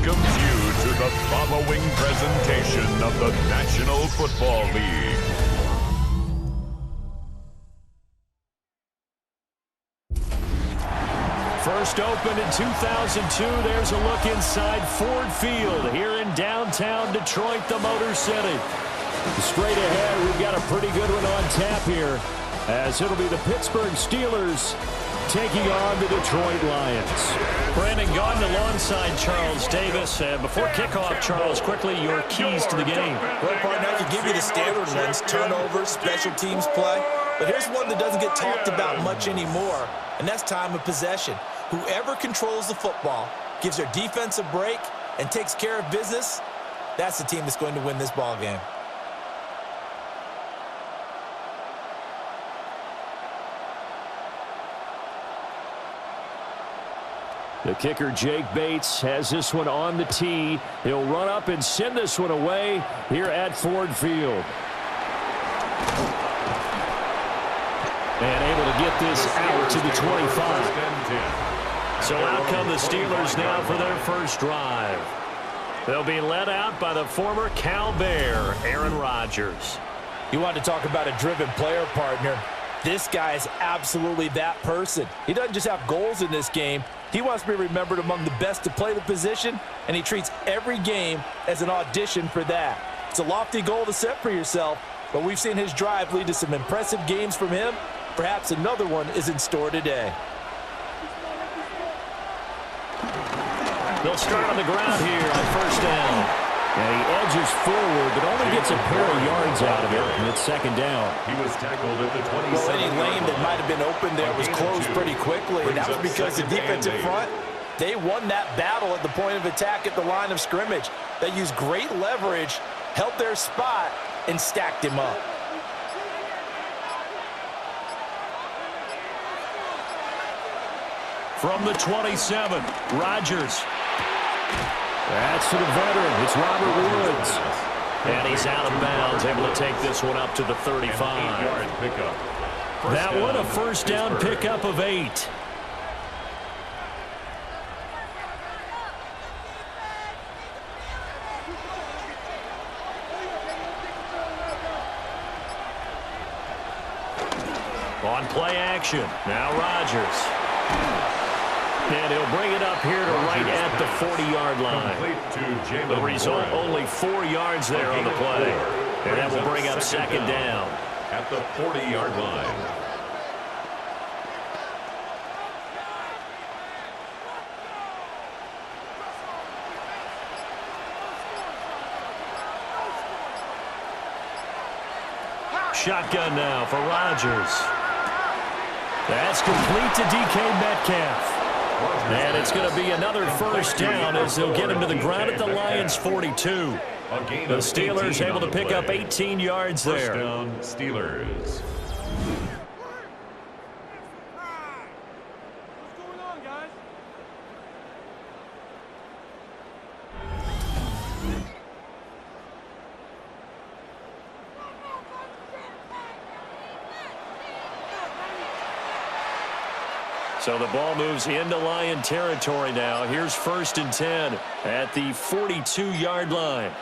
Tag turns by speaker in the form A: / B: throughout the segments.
A: welcomes you to the following presentation of the National Football League.
B: First opened in 2002, there's a look inside Ford Field here in downtown Detroit, the Motor City. Straight ahead, we've got a pretty good one on tap here, as it'll be the Pittsburgh Steelers taking on the Detroit Lions. Brandon Gaudin alongside Charles Davis. Before kickoff, Charles, quickly your keys to the game.
C: Well, partner, I can give you the standard ones: turnovers, special teams play. But here's one that doesn't get talked about much anymore, and that's time of possession. Whoever controls the football, gives their defense a break, and takes care of business, that's the team that's going to win this ball game.
B: The kicker, Jake Bates, has this one on the tee. He'll run up and send this one away here at Ford Field. And able to get this out to the 25. So out come the Steelers now for their first drive. They'll be led out by the former Cal Bear, Aaron Rodgers.
C: You want to talk about a driven player, partner. This guy is absolutely that person. He doesn't just have goals in this game. He wants to be remembered among the best to play the position, and he treats every game as an audition for that. It's a lofty goal to set for yourself, but we've seen his drive lead to some impressive games from him. Perhaps another one is in store today.
B: They'll start on the ground here on first down. And he edges forward, but only gets a pair of yards out of it, and it's second down.
A: He was tackled at the 27.
C: Well, any lane that might have been open there was closed pretty quickly, and that was because the defensive front, they won that battle at the point of attack at the line of scrimmage. They used great leverage, held their spot, and stacked him up.
B: From the 27, Rodgers. That's to the veteran. It's Robert Woods. And he's out of bounds, able to take this one up to the 35. That one a first down pickup of 8. On play action, now Rodgers. And he'll bring it up here to right at the 40-yard line. The result, only 4 yards there on the play. And that will bring up second down.
A: At the 40-yard line.
B: Shotgun now for Rodgers. That's complete to DK Metcalf. And it's going to be another first down as they'll get him to the ground at the Lions' 42. The Steelers able to pick up 18 yards there.
A: First down, Steelers.
B: So the ball moves into Lion territory now. Here's first and 10 at the 42-yard line.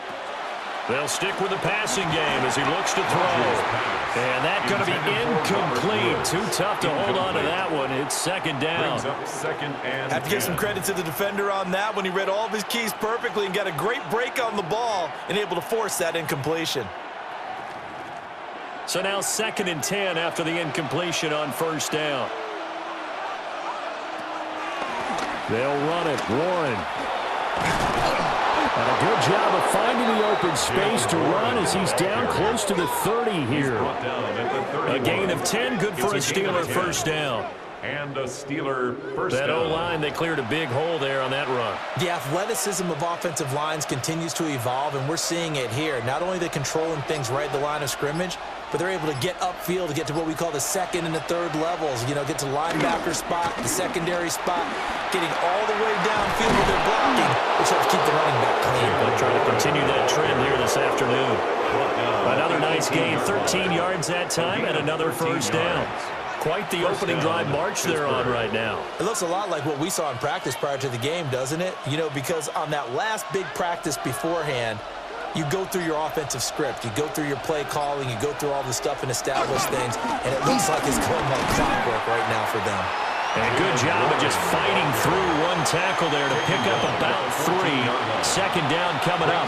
B: They'll stick with the passing game as he looks to throw. And that's going to be incomplete. Too tough to hold on to that one. It's second down.
C: Have to give some credit to the defender on that one. He read all of his keys perfectly and got a great break on the ball and able to force that incompletion.
B: So now second and 10 after the incompletion on first down. They'll run it. Warren. And a good job of finding the open space to run as he's down close to the 30 here. A gain of 10, good for a Steeler first down.
A: And a Steeler first down.
B: That O-line, they cleared a big hole there on that run.
C: The athleticism of offensive lines continues to evolve, and we're seeing it here. Not only are they controlling things right at the line of scrimmage, but they're able to get upfield to get to what we call the second and the third levels. You know, get to linebacker spot, the secondary spot, getting all the way downfield with their blocking, which helps keep the running back clean.
B: They'll try to continue that trend here this afternoon. Another nice gain, 13 yards that time, and another first down. Quite the opening drive march they're on right now.
C: It looks a lot like what we saw in practice prior to the game, doesn't it? You know, because on that last big practice beforehand, you go through your offensive script. You go through your play calling. You go through all the stuff and establish things. And it looks like it's going like clockwork right now for them.
B: And a good job of just fighting through one tackle there to pick up about 3. Second down coming up.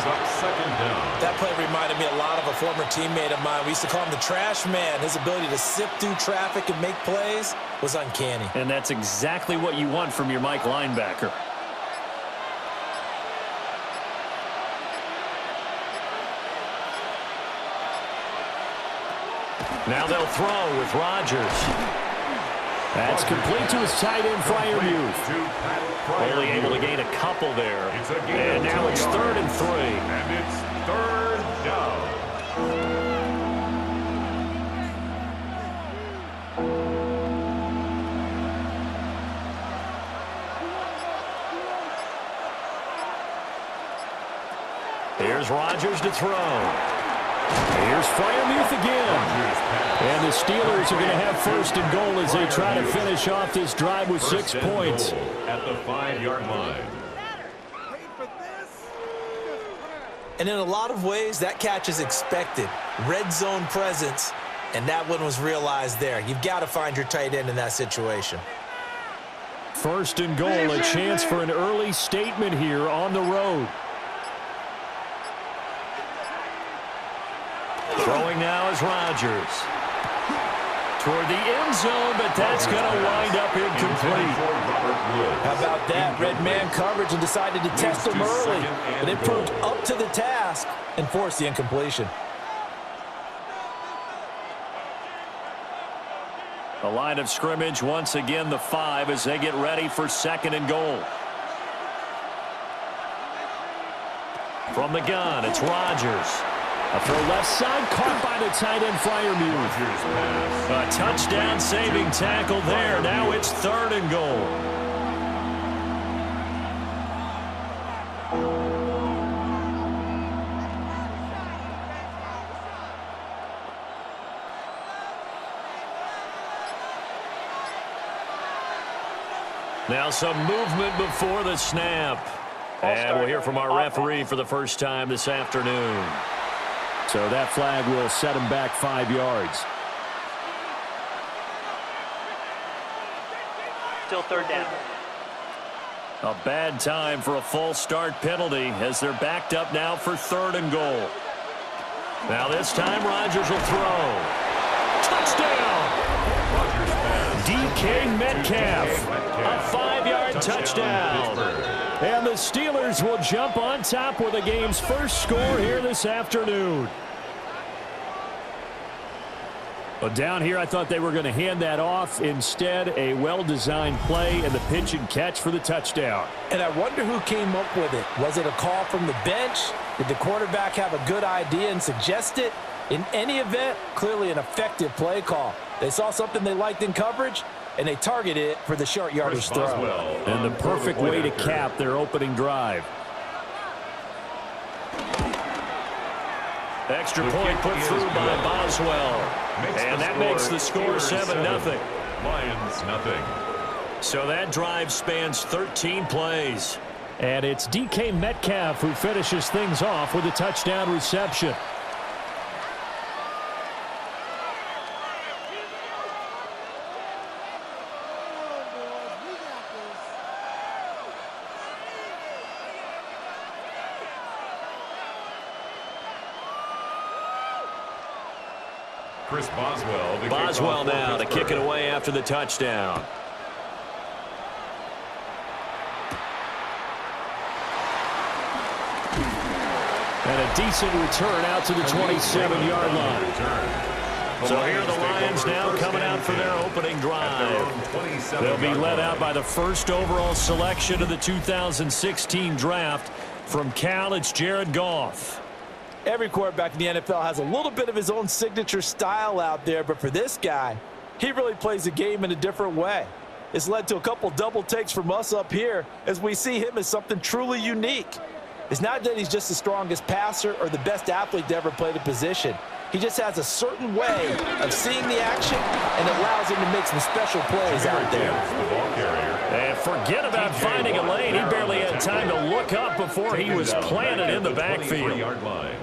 C: That play reminded me a lot of a former teammate of mine. We used to call him the trash man. His ability to sift through traffic and make plays was uncanny.
B: And that's exactly what you want from your Mike linebacker. Now they'll throw with Rodgers. That's complete to his tight end, Freiermuth. Only able to gain a couple there. And now it's 3rd and 3.
A: And it's 3rd down.
B: Here's Rodgers to throw. Here's Freiermuth again. And the Steelers are going to have 1st and goal as they try to finish off this drive with 6 points.
A: At the 5-yard line.
C: And in a lot of ways, that catch is expected. Red zone presence, and that one was realized there. You've got to find your tight end in that situation.
B: 1st and goal, a chance for an early statement here on the road. Throwing now is Rodgers. Toward the end zone, but that's going to wind up incomplete.
C: How about that? Red man coverage and decided to test him early. But it proved up to the task and forced the incompletion.
B: The line of scrimmage, once again, the 5 as they get ready for 2nd and goal. From the gun, it's Rodgers. A throw left side, caught by the tight end, Freiermuth. A touchdown-saving tackle there. Now it's 3rd and goal. Now some movement before the snap. And we'll hear from our referee for the first time this afternoon. So that flag will set him back 5 yards.
D: Still 3rd down.
B: A bad time for a false start penalty as they're backed up now for 3rd and goal. Now this time Rodgers will throw. Touchdown! DK Metcalf. A 5-yard touchdown. And the Steelers will jump on top with the game's first score here this afternoon. But down here, I thought they were going to hand that off. Instead, a well-designed play and the pitch and catch for the touchdown.
C: And I wonder who came up with it. Was it a call from the bench? Did the quarterback have a good idea and suggest it? In any event, clearly an effective play call. They saw something they liked in coverage, and they targeted it for the short yardage throw.
B: And the perfect way to cap their opening drive. Extra point put through by Boswell. And that makes the score 7-0.
A: Lions nothing.
B: So that drive spans 13 plays. And it's DK Metcalf who finishes things off with a touchdown reception.
A: Chris Boswell.
B: Boswell now to kick it away after the touchdown. And a decent return out to the 27-yard line. So here are the Lions now coming out for their opening drive. They'll be led out by the first overall selection of the 2016 draft. From Cal, it's Jared Goff.
C: Every quarterback in the NFL has a little bit of his own signature style out there, but for this guy, he really plays the game in a different way. It's led to a couple double takes from us up here as we see him as something truly unique. It's not that he's just the strongest passer or the best athlete to ever play the position. He just has a certain way of seeing the action, and it allows him to make some special plays out there.
B: And forget about finding a lane. He barely had time to look up before he was planted in the backfield.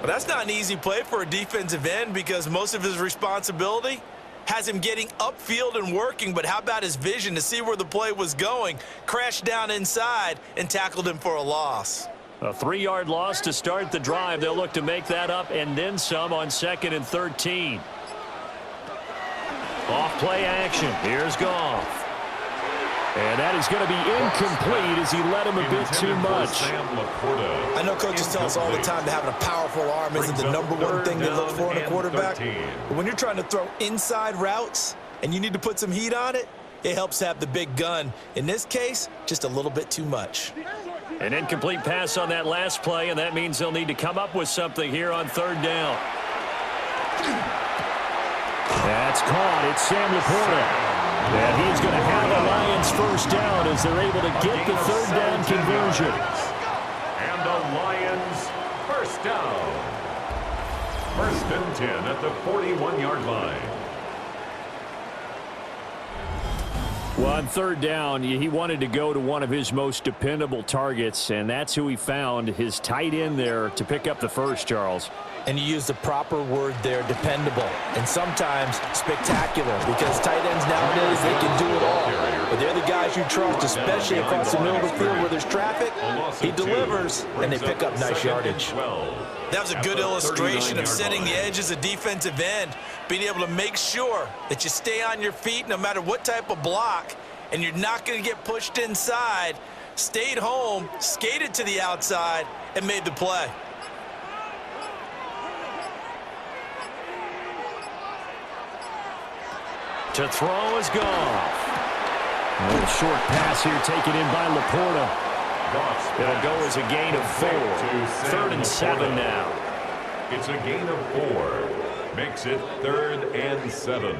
C: But that's not an easy play for a defensive end because most of his responsibility has him getting upfield and working, but how about his vision to see where the play was going? Crashed down inside and tackled him for a loss.
B: A 3-yard loss to start the drive. They'll look to make that up and then some on 2nd and 13. Off play action. Here's Goff. And that is going to be incomplete as he led him a bit too much.
C: I know coaches tell us all the time that having a powerful arm isn't the #1 thing they look for in a quarterback. But when you're trying to throw inside routes and you need to put some heat on it, it helps have the big gun. In this case, just a little bit too much.
B: An incomplete pass on that last play, and that means they'll need to come up with something here on 3rd down. That's caught. It's Sam Laporta. And he's going to have a Lions first down as they're able to get the 3rd down conversion.
A: And the Lions first down. 1st and 10 at the 41-yard line.
B: Well, on 3rd down, he wanted to go to one of his most dependable targets, and that's who he found, his tight end there, to pick up the first, Charles.
C: And you use the proper word there, dependable, and sometimes spectacular, because tight ends nowadays, they can do it all. But they're the guys you trust, especially across the middle of the field where there's traffic. He delivers, and they pick up nice yardage. That was a good illustration of setting the edge as a defensive end, being able to make sure that you stay on your feet no matter what type of block, and you're not going to get pushed inside. Stayed home, skated to the outside, and made the play.
B: To throw is Goff. A little short pass here taken in by Laporta. It'll go as a gain of 4. 3rd and 7 now.
A: It's a gain of 4. Makes it 3rd and 7.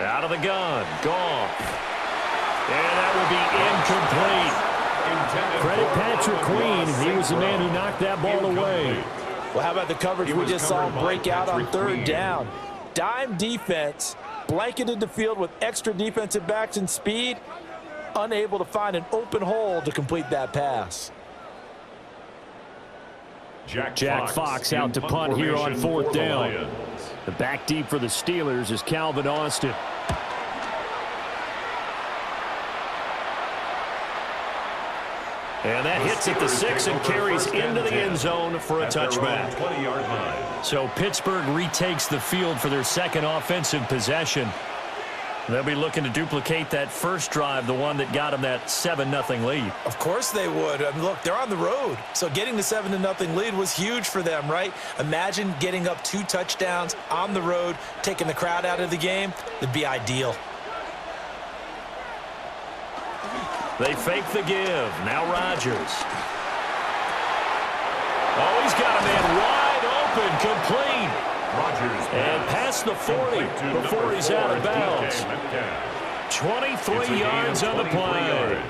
B: Out of the gun, Goff. And that will be incomplete. Credit Patrick Queen. He was the man who knocked that ball away.
C: Well, how about the coverage we just saw him break out on 3rd down? Dime defense, blanketed the field with extra defensive backs and speed, unable to find an open hole to complete that pass.
B: Jack Fox out to punt here on 4th down. The back deep for the Steelers is Calvin Austin. And that hits at the 6 and carries into the end zone for a touchback. So Pittsburgh retakes the field for their 2nd offensive possession. They'll be looking to duplicate that first drive, the one that got them that 7-0 lead.
C: Of course they would. I mean, look, they're on the road. So getting the 7-0 lead was huge for them, right? Imagine getting up 2 touchdowns on the road, taking the crowd out of the game. It'd be ideal.
B: They fake the give. Now Rodgers. Oh, he's got a man wide open, complete. And past the 40 before he's out of bounds. 23 yards on the play.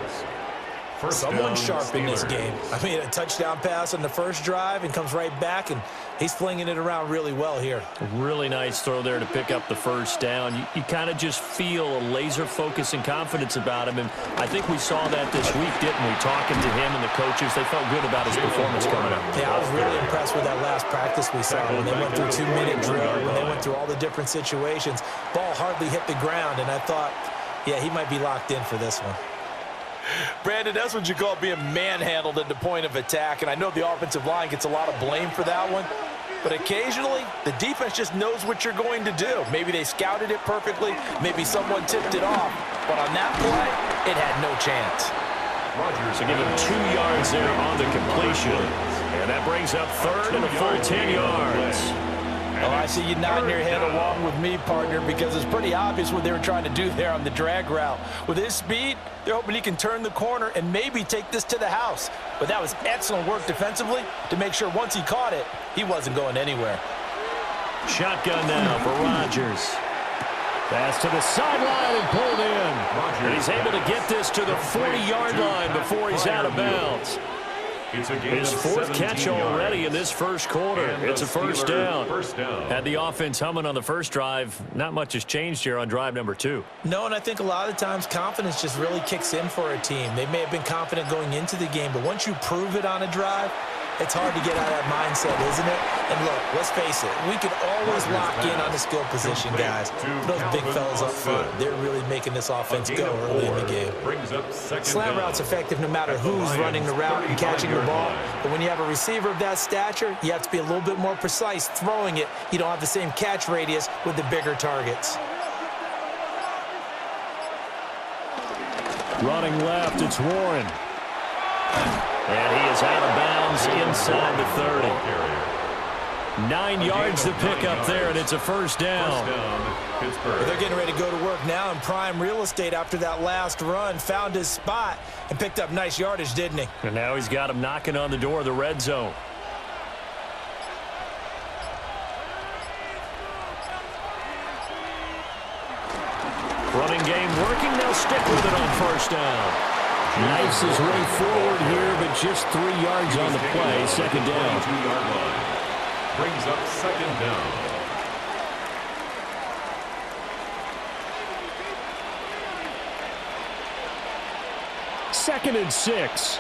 C: Someone sharp in this game. I mean, a touchdown pass on the first drive and comes right back, and he's flinging it around really well here.
B: A really nice throw there to pick up the first down. You kind of just feel a laser focus and confidence about him, and I think we saw that this week, didn't we? Talking to him and the coaches, they felt good about his performance coming up.
C: Yeah, I was really impressed with that last practice we saw when they went through 2-minute drill, when they went through all the different situations. Ball hardly hit the ground, and I thought, yeah, he might be locked in for this one. Brandon, that's what you call being manhandled at the point of attack, and I know the offensive line gets a lot of blame for that one, but occasionally the defense just knows what you're going to do. Maybe they scouted it perfectly, maybe someone tipped it off, but on that play, it had no chance.
B: So give him 2 yards there on the completion, and that brings up 3rd and a full 10 yards.
C: Oh, I see you nodding your head along with me, partner, because it's pretty obvious what they were trying to do there on the drag route. With his speed, they're hoping he can turn the corner and maybe take this to the house. But that was excellent work defensively to make sure once he caught it, he wasn't going anywhere.
B: Shotgun now for Rodgers. Pass to the sideline and pulled in. And he's able to get this to the 40-yard line before he's out of bounds. His fourth catch already in this first quarter. It's a first down. Had the offense humming on the first drive. Not much has changed here on drive number 2.
C: No, and I think a lot of times confidence just really kicks in for a team. They may have been confident going into the game, but once you prove it on a drive, it's hard to get out of that mindset, isn't it? And look, let's face it, we can always lock in on the skill position, guys. Those big fellas up front, they're really making this offense go early in the game. Slant route's effective no matter who's running the route and catching the ball. But when you have a receiver of that stature, you have to be a little bit more precise throwing it. You don't have the same catch radius with the bigger targets.
B: Running left, it's Warren. And he is out of bounds inside the 30. 9 yards to pick up there, and it's a first down.
C: They're getting ready to go to work now in prime real estate after that last run. Found his spot and picked up nice yardage, didn't he?
B: And now he's got him knocking on the door of the red zone. Running game working. They'll stick with it on first down. Knifes his way forward here, but just 3 yards on the play. Second down.
A: Brings up second down.
B: Second and 6.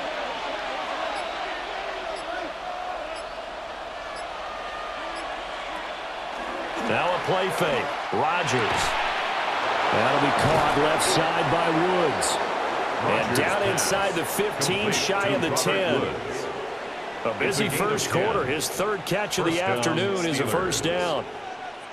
B: Now a play fake. Rodgers. That'll be caught left side by Woods. And down inside the 15, shy of the 10. A busy first quarter. His third catch of the afternoon is a first down.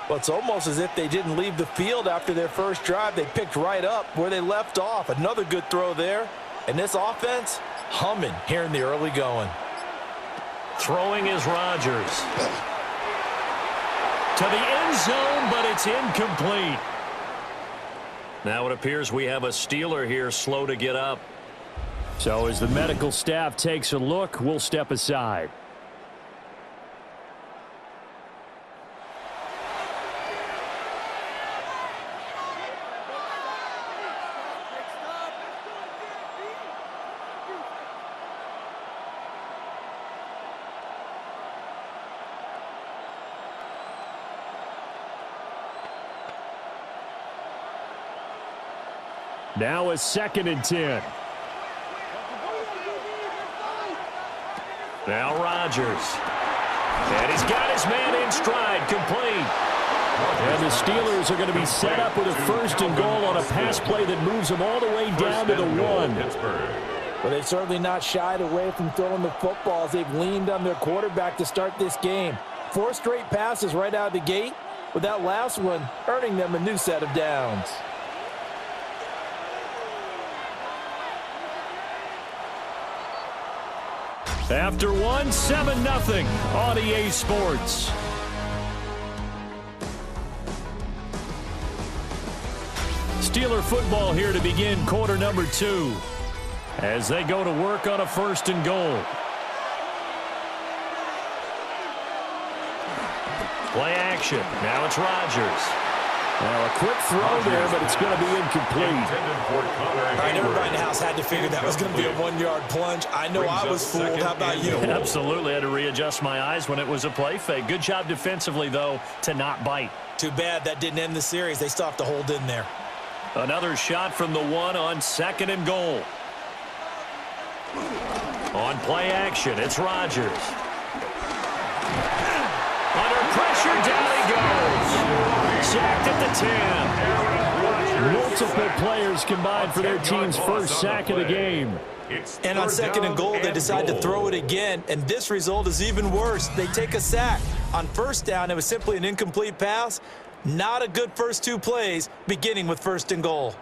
C: Well, it's almost as if they didn't leave the field after their first drive. They picked right up where they left off. Another good throw there. And this offense, humming here in the early going.
B: Throwing is Rodgers. To the end zone, but it's incomplete. Now it appears we have a Steeler here slow to get up. So as the medical staff takes a look, we'll step aside. Now a second and 10. Now Rodgers. And he's got his man in stride, complete. And the Steelers are going to be set up with a first and goal on a pass play that moves them all the way down to the 1.
C: Well, they've certainly not shied away from throwing the footballs. They've leaned on their quarterback to start this game. 4 straight passes right out of the gate, with that last one earning them a new set of downs.
B: After 1, 7-0 on EA Sports. Steeler football here to begin quarter number 2 as they go to work on a first and goal. Play action. Now it's Rodgers. Now a quick throw there, but it's going to be incomplete.
C: All right, everybody in the house had to figure that was going to be a 1-yard plunge. I know I was fooled. How about you?
B: Absolutely. I had to readjust my eyes when it was a play fake. Good job defensively, though, to not bite.
C: Too bad that didn't end the series. They still have to hold in there.
B: Another shot from the 1 on second and goal. On play action, it's Rodgers. Under pressure, down he goes. Sacked at the 10. Multiple players combined for their team's first sack of the game.
C: And on second and goal, they decide to throw it again, and this result is even worse. They take a sack. On first down, it was simply an incomplete pass. Not a good first 2 plays, beginning with first and goal.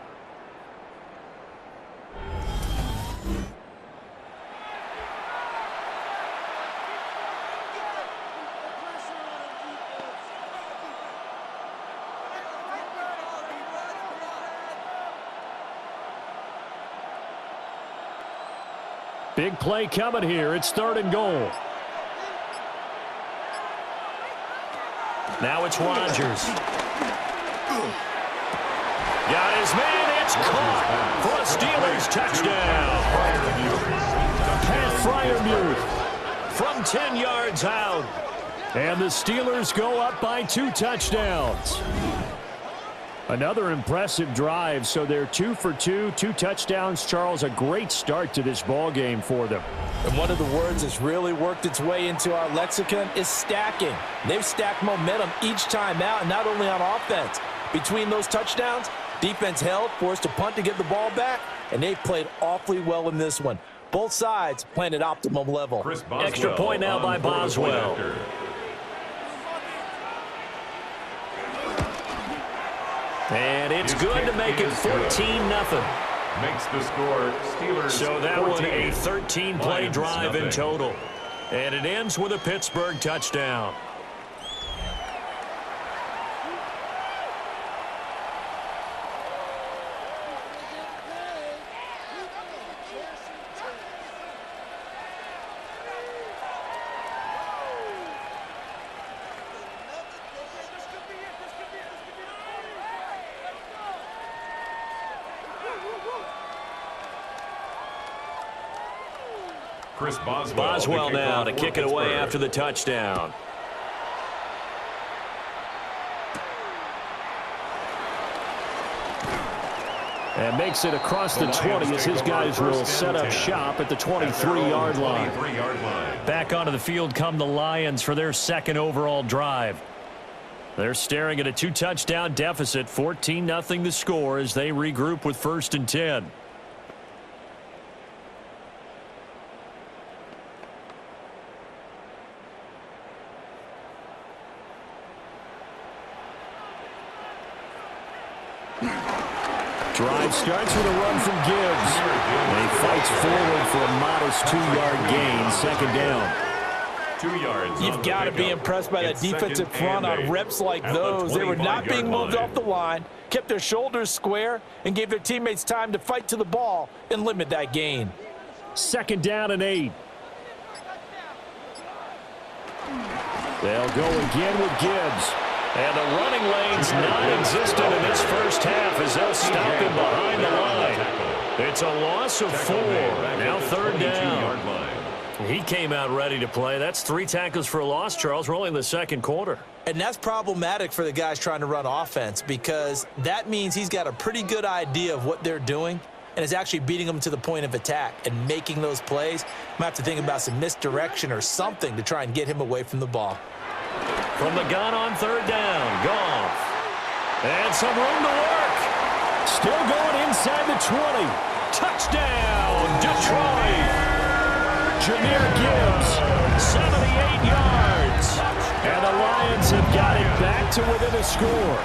B: Big play coming here. It's third and goal. Now it's Rodgers. Got his man. It's caught for a Steelers touchdown. Pat Freiermuth from 10 yards out. And the Steelers go up by 2 touchdowns. Another impressive drive, so they're 2 for 2, 2 touchdowns. Charles, a great start to this ball game for them.
C: And one of the words that's really worked its way into our lexicon is stacking. They've stacked momentum each time out, and not only on offense. Between those touchdowns, defense held, forced a punt to get the ball back, and they played awfully well in this one. Both sides playing at optimum level.
B: Extra point now by Boswell. And it's good to make it 14-0.
A: Makes the score Steelers.
B: So that
A: 14.
B: was a 13-play drive in total. And it ends with a Pittsburgh touchdown. Boswell now to kick it away after the touchdown. And makes it across the 20 as his guys will set up shop at the 23-yard line. Back onto the field come the Lions for their second overall drive. They're staring at a 2-touchdown deficit, 14-0 the score as they regroup with 1st and 10. Drive starts with a run from Gibbs. And he fights forward for a modest 2-yard gain, 2nd down.
A: 2 yards.
C: You've got to be impressed by that defensive front on reps like those. They were not being moved off the line, kept their shoulders square, and gave their teammates time to fight to the ball and limit that gain.
B: 2nd down and 8. They'll go again with Gibbs. And the running lane's non-existent in this first half as they'll stop him behind the line. It's a loss of 4. Now 3rd down. He came out ready to play. That's 3 tackles for a loss, Charles. We're only in the 2nd quarter.
C: And that's problematic for the guys trying to run offense because that means he's got a pretty good idea of what they're doing and is actually beating them to the point of attack and making those plays. Might have to think about some misdirection or something to try and get him away from the ball.
B: From the gun on 3rd down, Goff. And some room to work. Still going inside the 20. Touchdown, Detroit. Jahmyr Gibbs, 78 yards. And the Lions have got it back to within a score.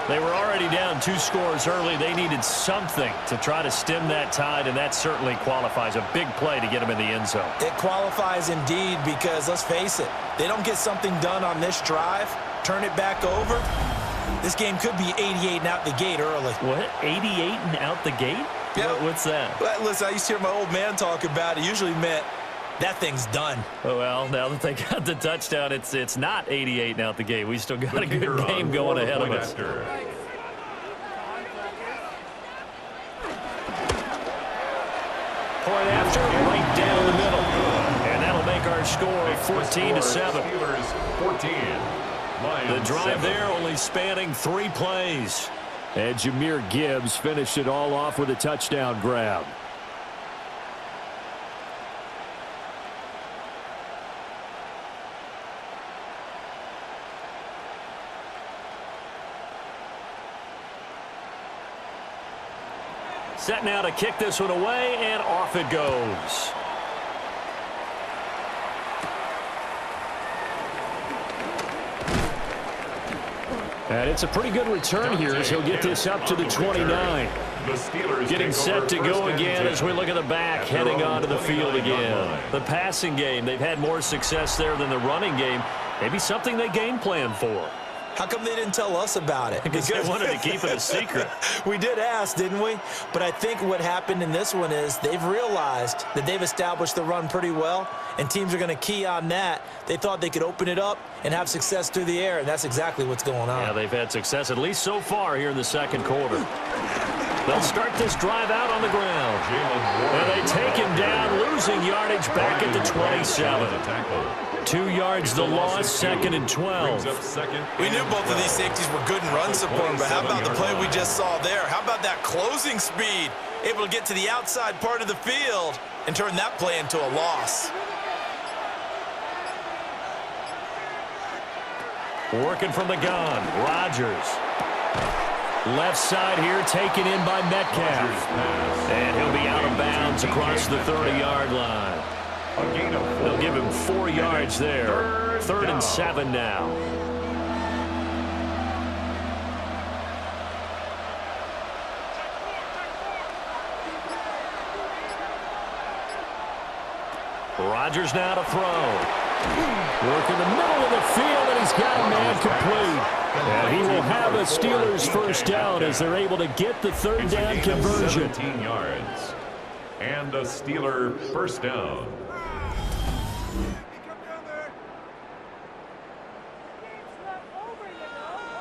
B: They were already down 2 scores early. They needed something to try to stem that tide, and that certainly qualifies. A big play to get them in the end zone.
C: It qualifies indeed because, let's face it, they don't get something done on this drive, turn it back over, this game could be 88 and out the gate early.
B: What? 88 and out the gate?
C: Yeah.
B: What's that?
C: Well, listen, I used to hear my old man talk about it. It usually meant that thing's done.
B: Oh, well, now that they got the touchdown, it's not 88 and out the gate. We still got a good game going ahead of us. Point after, right down the middle. And that'll make our score 14-7.
A: 14.
B: The drive there only spanning 3 plays. And Jahmyr Gibbs finished it all off with a touchdown grab. Set now to kick this one away, and off it goes. And it's a pretty good return here as he'll get this up to the 29. Getting set to go again as we look at the back, heading onto the field again. The passing game, they've had more success there than the running game. Maybe something they game plan for.
C: How come they didn't tell us about it?
B: Because they wanted to keep it a secret.
C: We did ask, didn't we? But I think what happened in this one is they've realized that they've established the run pretty well, and teams are going to key on that. They thought they could open it up and have success through the air, and that's exactly what's going on.
B: Yeah, they've had success, at least so far here in the second quarter. They'll start this drive out on the ground. And they take him down, losing yardage back at the 27. 2 yards the loss, 2nd and 12.
C: We knew both of these safeties were good in run support, but how about the play we just saw there? How about that closing speed? Able to get to the outside part of the field and turn that play into a loss.
B: Working from the gun, Rodgers. Left side here, taken in by Metcalf. And he'll be out of bounds across the 30-yard line. They'll give him 4 yards there. 3rd and 7 now. Rodgers now to throw. Work in the middle of the field, and he's got a man complete. And he will have a Steelers first down as they're able to get the 3rd down conversion.
A: 17 yards. And a Steeler first down.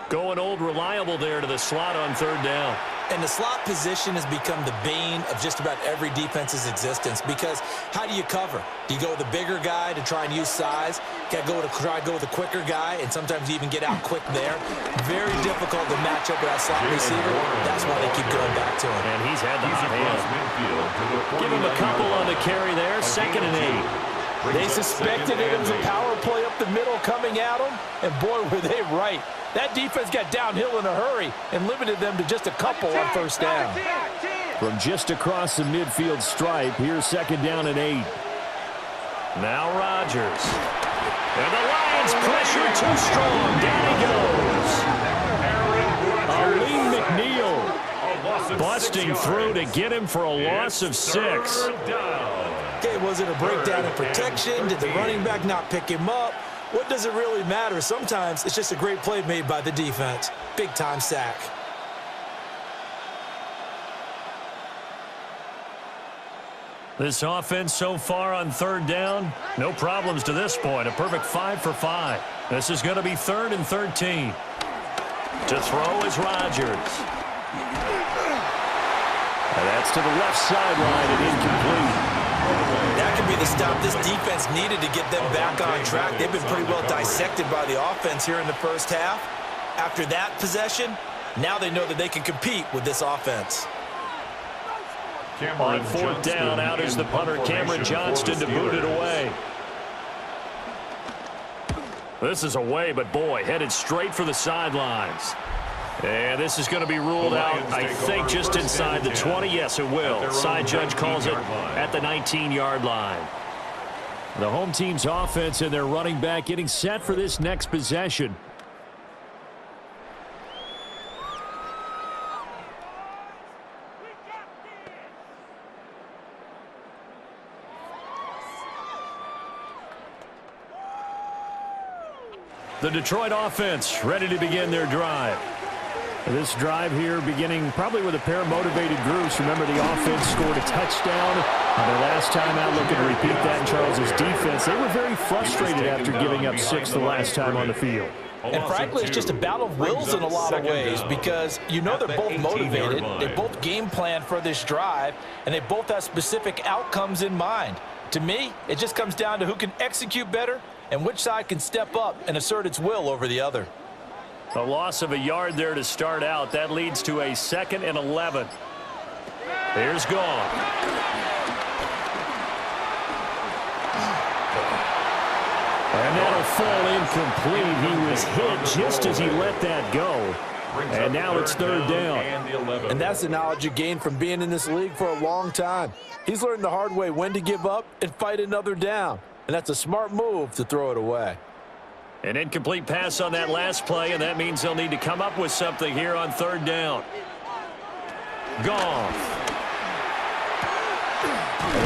B: Going old reliable there to the slot on 3rd down.
C: And the slot position has become the bane of just about every defense's existence, because how do you cover? Do you go with the bigger guy to try and use size? Got to try to go with the quicker guy, and sometimes you even get out quick there. Very difficult to match up with that slot receiver. That's why they keep going back to him.
B: And he's had the hot hand. Give him a couple on the carry there, 2nd and 8.
C: They suspected it was a power play up the middle coming at them, and boy, were they right. That defense got downhill in a hurry and limited them to just a couple on 1st down.
B: From just across the midfield stripe, here's 2nd down and 8. Now Rodgers. And the Lions pressure too strong. Down he goes. Aleem McNeil busting through to get him for a loss of 6.
C: Okay, was it a breakdown in protection? Did the running back not pick him up? What does it really matter? Sometimes it's just a great play made by the defense. Big-time sack.
B: This offense so far on 3rd down, no problems to this point. A perfect 5 for 5. This is going to be 3rd and 13. To throw is Rodgers. And that's to the left sideline and incomplete.
C: That could be the stop this defense needed to get them back on track. They've been pretty well dissected by the offense here in the first half. After that possession, now they know that they can compete with this offense.
B: On 4th down, out is the punter, Cameron Johnston, to boot it away. This is away, but boy, headed straight for the sidelines. And this is going to be ruled out, I think, just inside the 20. Yes, it will. Side judge calls it at the 19-yard line. The home team's offense and their running back getting set for this next possession. The Detroit offense ready to begin their drive. This drive here beginning probably with a pair of motivated groups. Remember, the offense scored a touchdown on their last time out. Looking to repeat that in Charles's defense. They were very frustrated after giving up 6 the last time on the field.
C: And frankly, it's just a battle of wills in a lot of ways, because you know they're both motivated. They both game plan for this drive, and they both have specific outcomes in mind. To me, it just comes down to who can execute better and which side can step up and assert its will over the other.
B: A loss of a yard there to start out. That leads to a 2nd and 11. Here's Goff. And that'll fall incomplete. He was hit just as he let that go. And now it's 3rd down.
C: And that's the knowledge you gain from being in this league for a long time. He's learned the hard way when to give up and fight another down. And that's a smart move to throw it away.
B: An incomplete pass on that last play, and that means they'll need to come up with something here on 3rd down. Goff.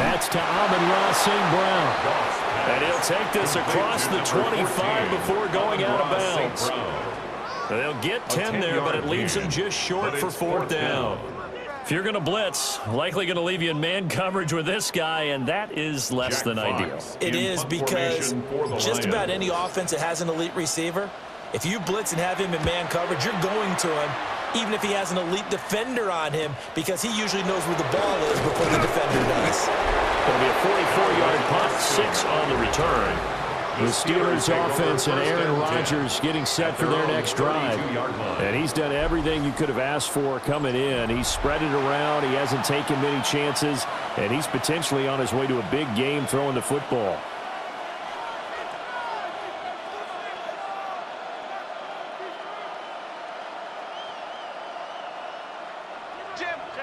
B: That's to Amon-Ra St. Brown. And he'll take this across the 25 before going out of bounds. They'll get 10 there, but it leaves them just short for fourth down. If you're going to blitz, likely going to leave you in man coverage with this guy, and that is less than ideal.
C: It is, because just about any offense that has an elite receiver, if you blitz and have him in man coverage, you're going to him, even if he has an elite defender on him, because he usually knows where the ball is before the defender does.
B: It'll be a 44-yard punt, 6 on the return. The Steelers offense and Aaron Rodgers getting set for their next drive. And he's done everything you could have asked for coming in. He's spread it around. He hasn't taken many chances. And he's potentially on his way to a big game throwing the football.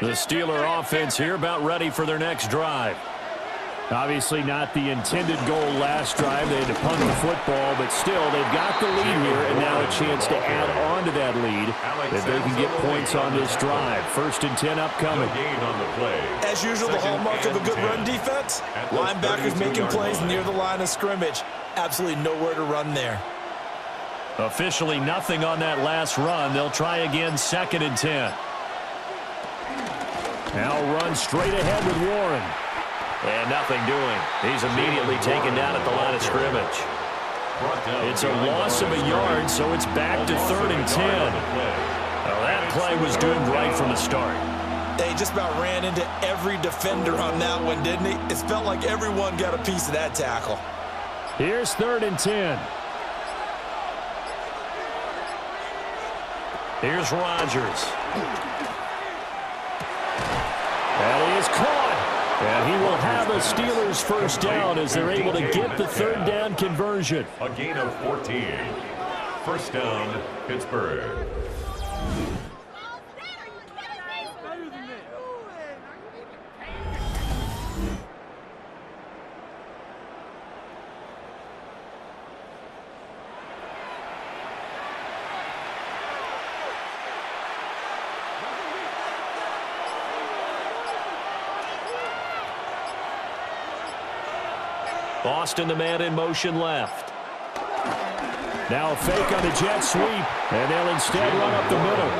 B: The Steeler offense here about ready for their next drive. Obviously not the intended goal last drive. They had to punt the football, but still they've got the lead here and now a chance to add on to that lead that they can get points on this drive. 1st and 10 upcoming.
C: As usual, the hallmark of a good run defense, linebackers making plays near the line of scrimmage. Absolutely nowhere to run there.
B: Officially nothing on that last run. They'll try again, 2nd and 10. Now run straight ahead with Warren. And nothing doing. He's immediately taken down at the line of scrimmage. It's a loss of a yard, so it's back to 3rd and 10. Now that play was doomed right from the start.
C: He just about ran into every defender on that one, didn't he? It felt like everyone got a piece of that tackle.
B: Here's 3rd and 10. Here's Rodgers. And he is caught. And he will have a Steelers first down as they're able to get the 3rd down conversion.
A: A gain of 14. First down, Pittsburgh.
B: Boston, the man in motion left. Now a fake on the jet sweep, and they'll instead run up the middle.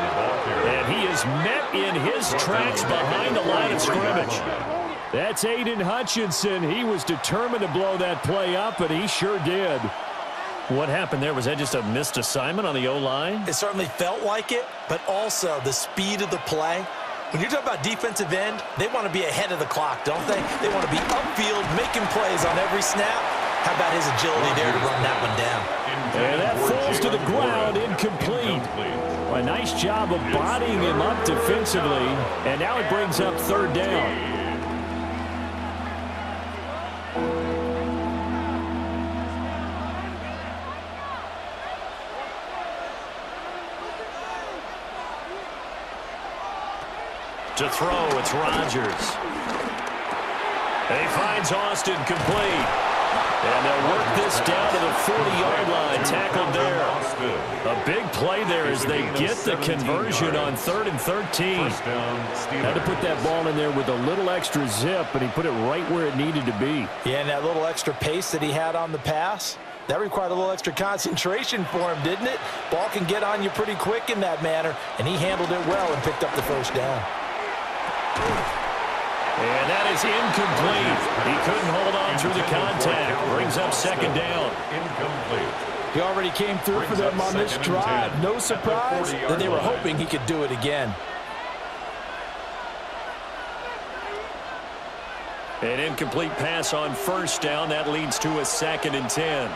B: And he is met in his tracks behind the line of scrimmage. That's Aiden Hutchinson. He was determined to blow that play up, and he sure did. What happened there? Was that just a missed assignment on the O-line?
C: It certainly felt like it, but also the speed of the play. When you're talking about defensive end, they want to be ahead of the clock, don't they? They want to be upfield, making plays on every snap. How about his agility there to run that one down?
B: And that falls to the ground, incomplete. A nice job of bodying him up defensively, and now it brings up 3rd down. To throw, it's Rodgers. And he finds Austin complete. And they'll work this down to the 40-yard line, tackled there. A big play there as they get the conversion on 3rd and 13. Had to put that ball in there with a little extra zip, and he put it right where it needed to be.
C: Yeah, and that little extra pace that he had on the pass, that required a little extra concentration for him, didn't it? Ball can get on you pretty quick in that manner, and he handled it well and picked up the first down.
B: And that is incomplete. He couldn't hold on through the contact. Brings up 2nd down.
A: Incomplete.
C: He already came through for them on this drive. No surprise that they were hoping he could do it again.
B: An incomplete pass on 1st down. That leads to a 2nd and 10.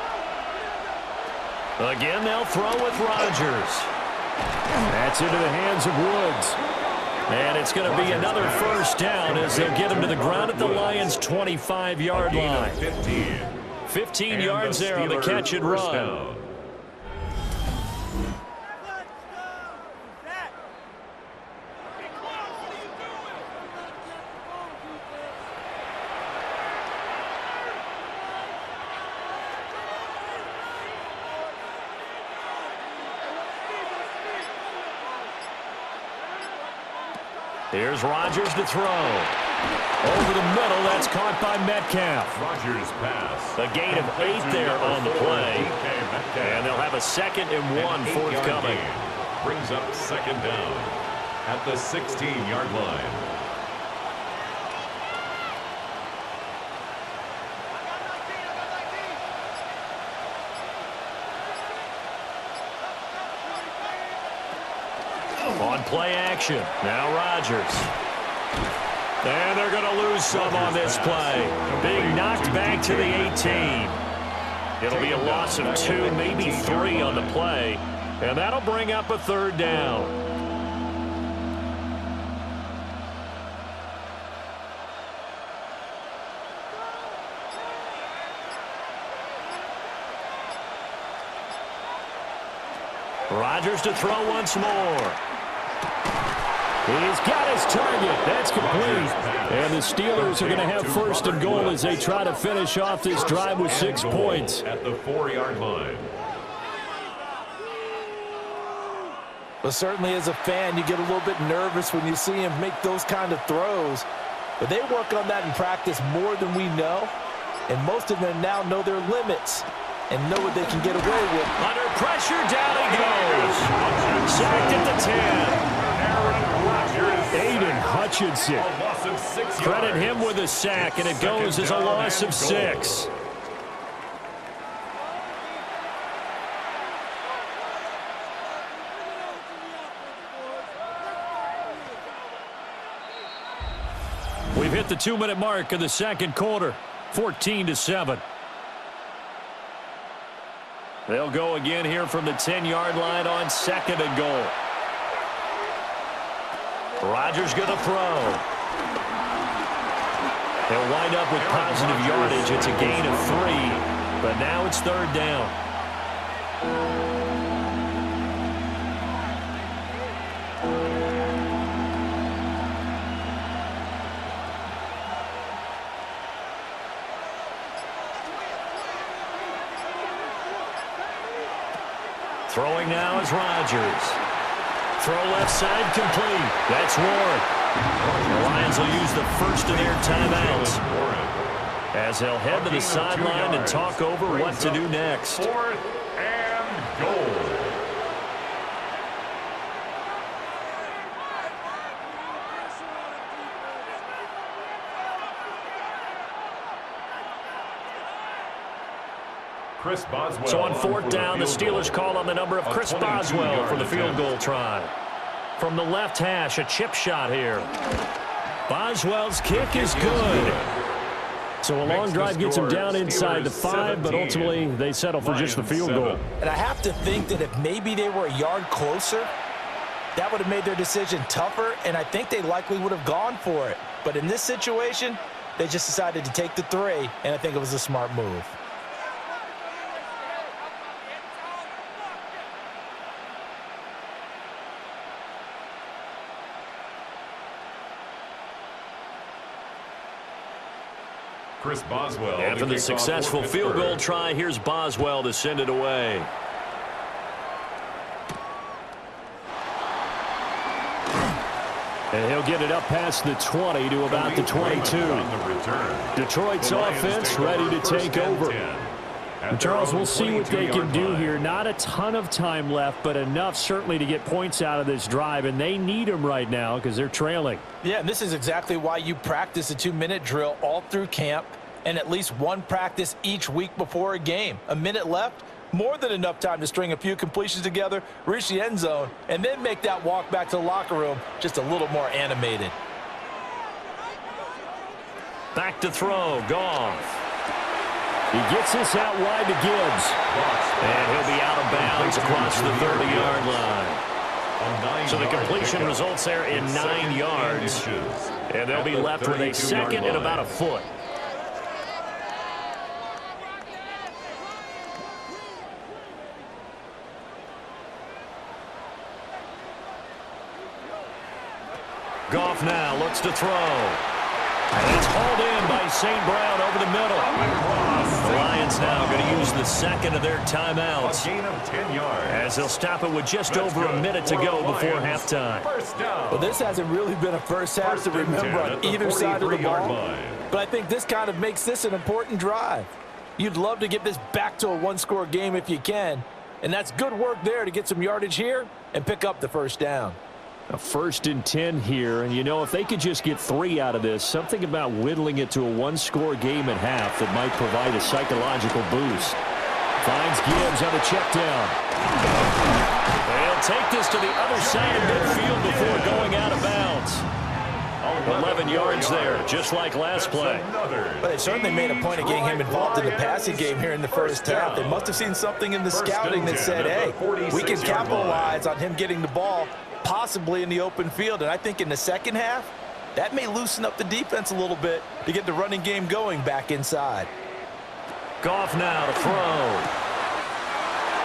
B: Again, they'll throw with Rodgers. That's into the hands of Woods. And it's going to be another first down as they'll get him to the ground at the Lions' 25-yard line. 15 yards there on the catch and run. Here's Rodgers to throw. Over the middle, that's caught by Metcalf.
A: Rodgers pass.
B: A gain of 8 there on the play. And they'll have a 2nd and 1 forthcoming.
A: brings up second down at the 16-yard line.
B: On play action, now Rodgers. And they're going to lose some on this play. Being knocked back to the 18. It'll be a loss of 2, maybe 3 on the play. And that'll bring up a third down. Rodgers to throw once more. He's got his target. That's complete. And the Steelers are going to have first and goal as they try to finish off this drive with 6 points.
A: At the 4-yard line.
C: Well, certainly as a fan, you get a little bit nervous when you see him make those kind of throws. But they work on that in practice more than we know. And most of them now know their limits and know what they can get away with.
B: Under pressure, down he goes. Sacked at the 10. Aiden Hutchinson. Credit him with a sack, and it goes as a loss of 6. We've hit the 2-minute mark in the second quarter, 14-7. They'll go again here from the 10-yard line on second and goal. Rodgers going to throw. He'll wind up with positive yardage. It's a gain of 3, but now it's third down. Throwing now is Rodgers. Throw left side complete. That's Ward. The Lions will use the first of their timeouts as they'll head to the sideline and talk over what to do next.
A: 4th and goal. Chris Boswell.
B: So on 4th down, the Steelers call on the number of Chris Boswell for the field goal try. From the left hash, a chip shot here. Boswell's kick is good. So a long drive gets him down inside the 5, but ultimately they settle for just the field goal.
C: And I have to think that if maybe they were a yard closer, that would have made their decision tougher, and I think they likely would have gone for it. But in this situation, they just decided to take the 3, and I think it was a smart move.
A: Chris Boswell.
B: After the successful field goal try, here's Boswell to send it away. And he'll get it up past the 20 to about the 22. Detroit's offense ready to take over. And Charles, we'll see what they can do here. Not a ton of time left, but enough certainly to get points out of this drive, and they need them right now because they're trailing.
C: Yeah, and this is exactly why you practice a 2-minute drill all through camp and at least one practice each week before a game. A minute left, more than enough time to string a few completions together, reach the end zone, and then make that walk back to the locker room just a little more animated.
B: Back to throw, Goff. He gets this out wide to Gibbs. And he'll be out of bounds across the 30-yard line. So the completion results there in 9 yards. And they'll be left with a second and about a foot. Goff now looks to throw. And it's hauled in by St. Brown over the middle. The Lions now going to use the second of their timeouts.
A: A gain of 10 yards.
B: As they'll stop it with just over a minute to go before halftime.
C: Well, this hasn't really been a first half to remember on either side of the ball. But I think this kind of makes this an important drive. You'd love to get this back to a one-score game if you can. And that's good work there to get some yardage here and pick up the first down.
B: A 1st and 10 here, and you know, if they could just get 3 out of this, something about whittling it to a one-score game at half that might provide a psychological boost. Finds Gibbs on the check down. They'll take this to the other side of midfield before going out of bounds. 11 yards there, just like last play.
C: But they certainly made a point of getting him involved in the passing game here in the first half. They must have seen something in the scouting that said, hey, we can capitalize on him getting the ball possibly in the open field. And I think in the second half, that may loosen up the defense a little bit to get the running game going back inside.
B: Goff now to throw.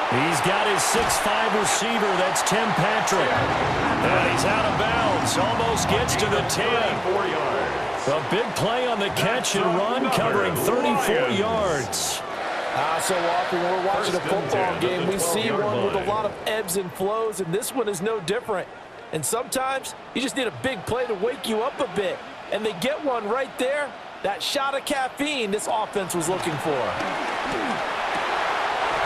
B: He's got his 6'5" receiver. That's Tim Patrick. And he's out of bounds. Almost gets to the 10. A big play on the catch and run, covering 34 yards.
C: So often when we're watching a football game, we see one with a lot of ebbs and flows, and this one is no different. And sometimes you just need a big play to wake you up a bit. And they get one right there. That shot of caffeine this offense was looking for.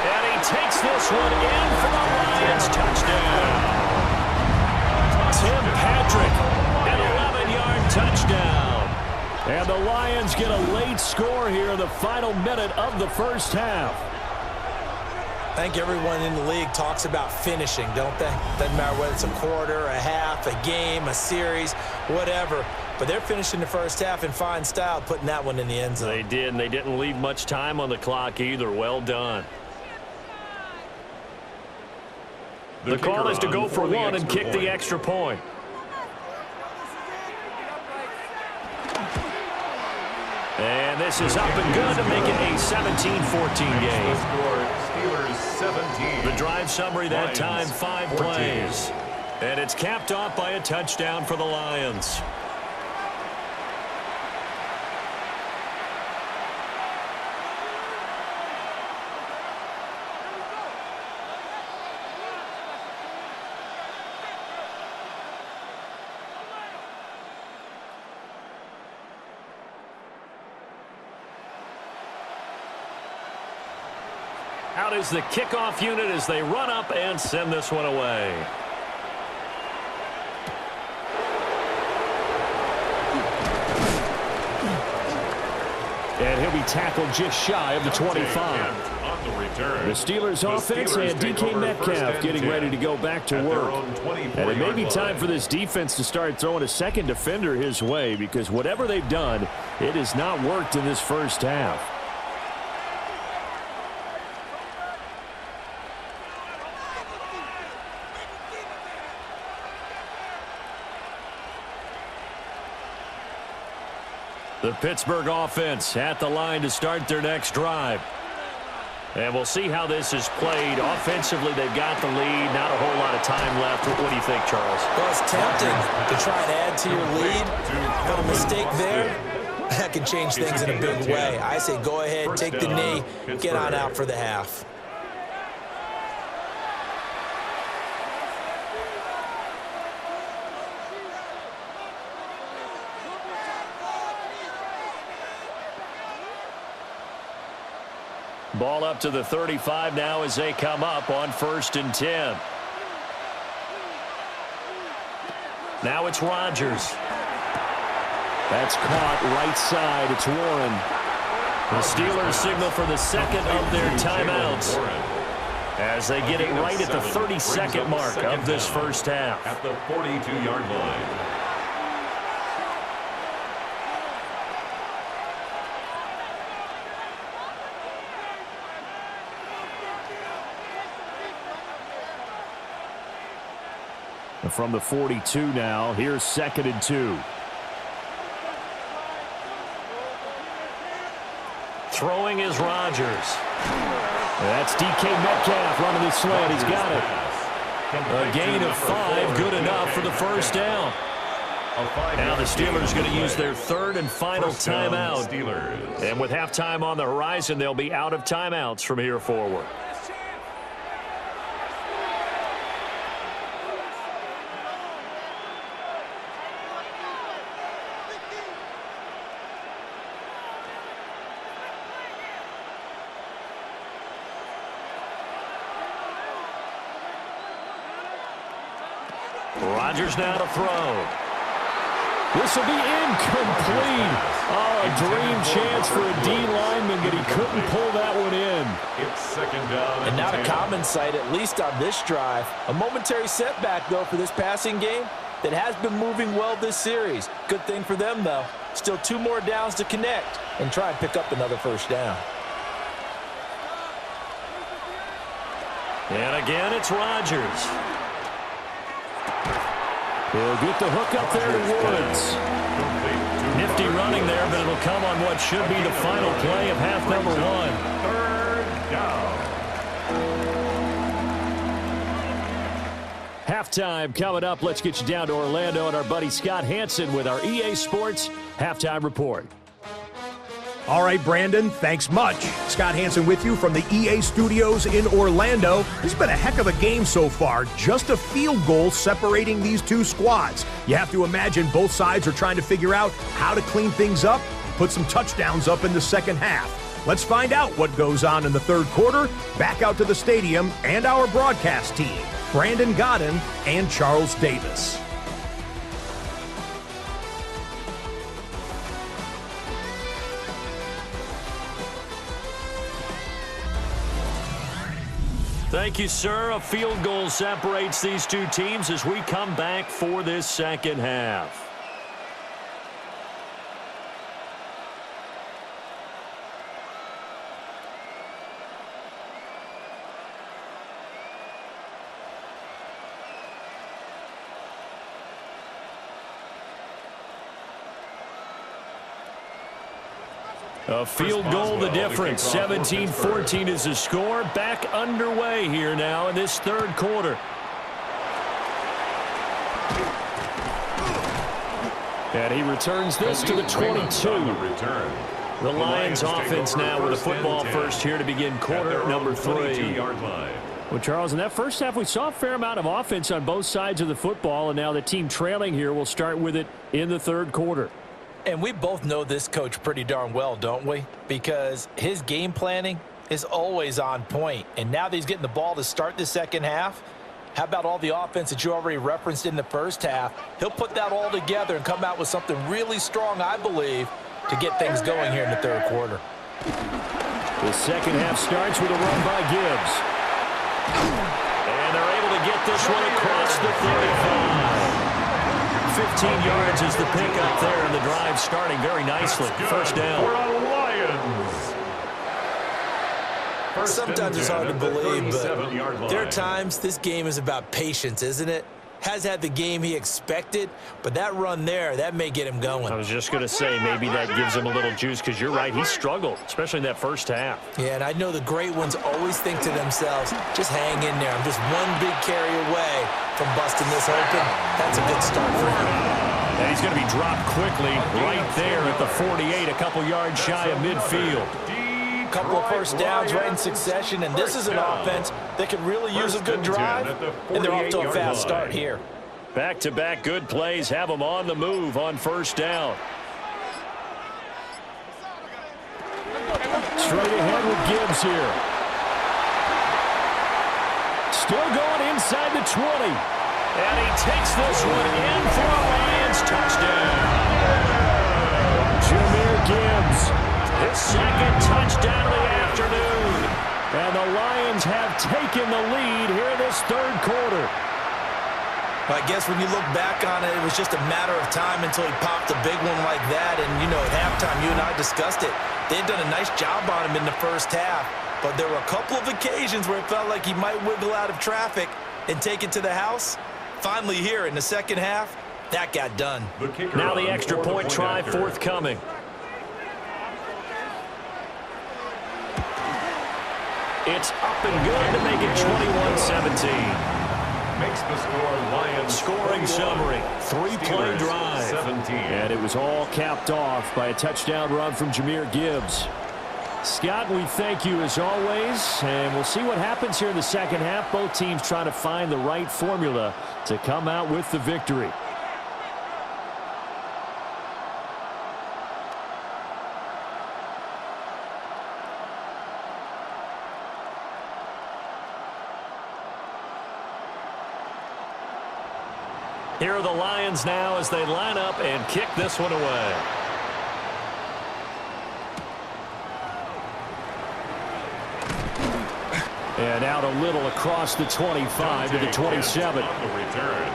B: And he takes this one in for the Lions. Touchdown. Tim Patrick, an 11-yard touchdown. And the Lions get a late score here in the final minute of the first half.
C: I think everyone in the league talks about finishing, don't they? Doesn't matter whether it's a quarter, a half, a game, a series, whatever. But they're finishing the first half in fine style, putting that one in the end zone.
B: They did, and they didn't leave much time on the clock either. Well done. The call is to go for one and kick the extra point. And this is up and good to make it a 17-14 game.
A: Steelers 17.
B: The drive summary that time, 5 plays. And it's capped off by a touchdown for the Lions. Out is the kickoff unit as they run up and send this one away. And he'll be tackled just shy of the 25. The Steelers offense and DK Metcalf getting ready to go back to work. And it may be time for this defense to start throwing a second defender his way, because whatever they've done, it has not worked in this first half. The Pittsburgh offense at the line to start their next drive. And we'll see how this is played. Offensively, they've got the lead. Not a whole lot of time left. What do you think, Charles?
C: Well, it's tempting to try and add to your lead. But a mistake there, that can change things in a big way. I say go ahead, take the knee, get on out for the half.
B: Ball up to the 35 now as they come up on 1st and 10. Now it's Rodgers. That's caught right side. It's Warren. The Steelers signal for the second of their timeouts as they get it right at the 32nd mark of this first half.
A: At the 42-yard line.
B: From the 42 now, here's 2nd and 2. Throwing is Rodgers. That's DK Metcalf running the slant. He's got it. A gain of 5, good enough for the first down. Now the Steelers going to use their third and final timeout. And with halftime on the horizon, they'll be out of timeouts from here forward. Rodgers now to throw. This will be incomplete. Oh, a dream chance for a D lineman, but he couldn't pull that one in.
A: It's second down.
C: And not a common sight, at least on this drive. A momentary setback, though, for this passing game that has been moving well this series. Good thing for them, though. Still 2 more downs to connect and try and pick up another first down.
B: And again, it's Rodgers. He'll get the hook up there to Woods. Nifty running there, but it'll come on what should be the final play of half number 1.
A: Third down.
B: Halftime coming up. Let's get you down to Orlando and our buddy Scott Hansen with our EA Sports Halftime Report.
D: All right, Brandon, thanks much. Scott Hansen with you from the EA Studios in Orlando. This has been a heck of a game so far. Just a field goal separating these two squads. You have to imagine both sides are trying to figure out how to clean things up, put some touchdowns up in the second half. Let's find out what goes on in the third quarter. Back out to the stadium and our broadcast team, Brandon Godden and Charles Davis.
B: Thank you, sir. A field goal separates these two teams as we come back for this second half. A field goal, the difference. 17-14 is the score. Back underway here now in this third quarter. And he returns this to the 22. The Lions offense now with a football first here to begin quarter number 3. Well, Charles, in that first half, we saw a fair amount of offense on both sides of the football, and now the team trailing here will start with it in the third quarter.
C: And we both know this coach pretty darn well, don't we? Because his game planning is always on point. And now that he's getting the ball to start the second half, how about all the offense that you already referenced in the first half? He'll put that all together and come out with something really strong, I believe, to get things going here in the third quarter.
B: The second half starts with a run by Gibbs. And they're able to get this one across the 35. 15 yards is the pickup there, and the drive starting very nicely. First down.
C: Sometimes it's hard to believe, but there are times this game is about patience, isn't it? Has had the game he expected, but that run there, that may get him going.
B: I was just going to say, maybe that gives him a little juice, because you're right, he struggled, especially in that first half.
C: Yeah, and I know the great ones always think to themselves, just hang in there. I'm just one big carry away from busting this open. That's a good start for him.
B: And he's going to be dropped quickly right there at the 48, a couple yards shy of midfield.
C: Couple of first downs right in succession, and this is an offense that could really use a good drive, and they're off to a fast start here.
B: Back-to-back good plays have them on the move on first down. Straight ahead with Gibbs here. Still going inside the 20. And he takes this one in for a Lions touchdown. Jahmyr Gibbs. His second touchdown of the afternoon. And the Lions have taken the lead here in this third quarter.
C: I guess when you look back on it, it was just a matter of time until he popped a big one like that. And, you know, at halftime, you and I discussed it. They had done a nice job on him in the first half. But there were a couple of occasions where it felt like he might wiggle out of traffic and take it to the house. Finally here in the second half, that got done.
B: Now the extra point try forthcoming. It's up and good to make it 21-17.
A: Makes the score Lions.
B: Scoring summary, 3-play drive.
A: 17.
B: And it was all capped off by a touchdown run from Jahmyr Gibbs. Scott, we thank you as always, and we'll see what happens here in the second half. Both teams trying to find the right formula to come out with the victory. Here are the Lions now as they line up and kick this one away. And out a little across the 25 to the 27.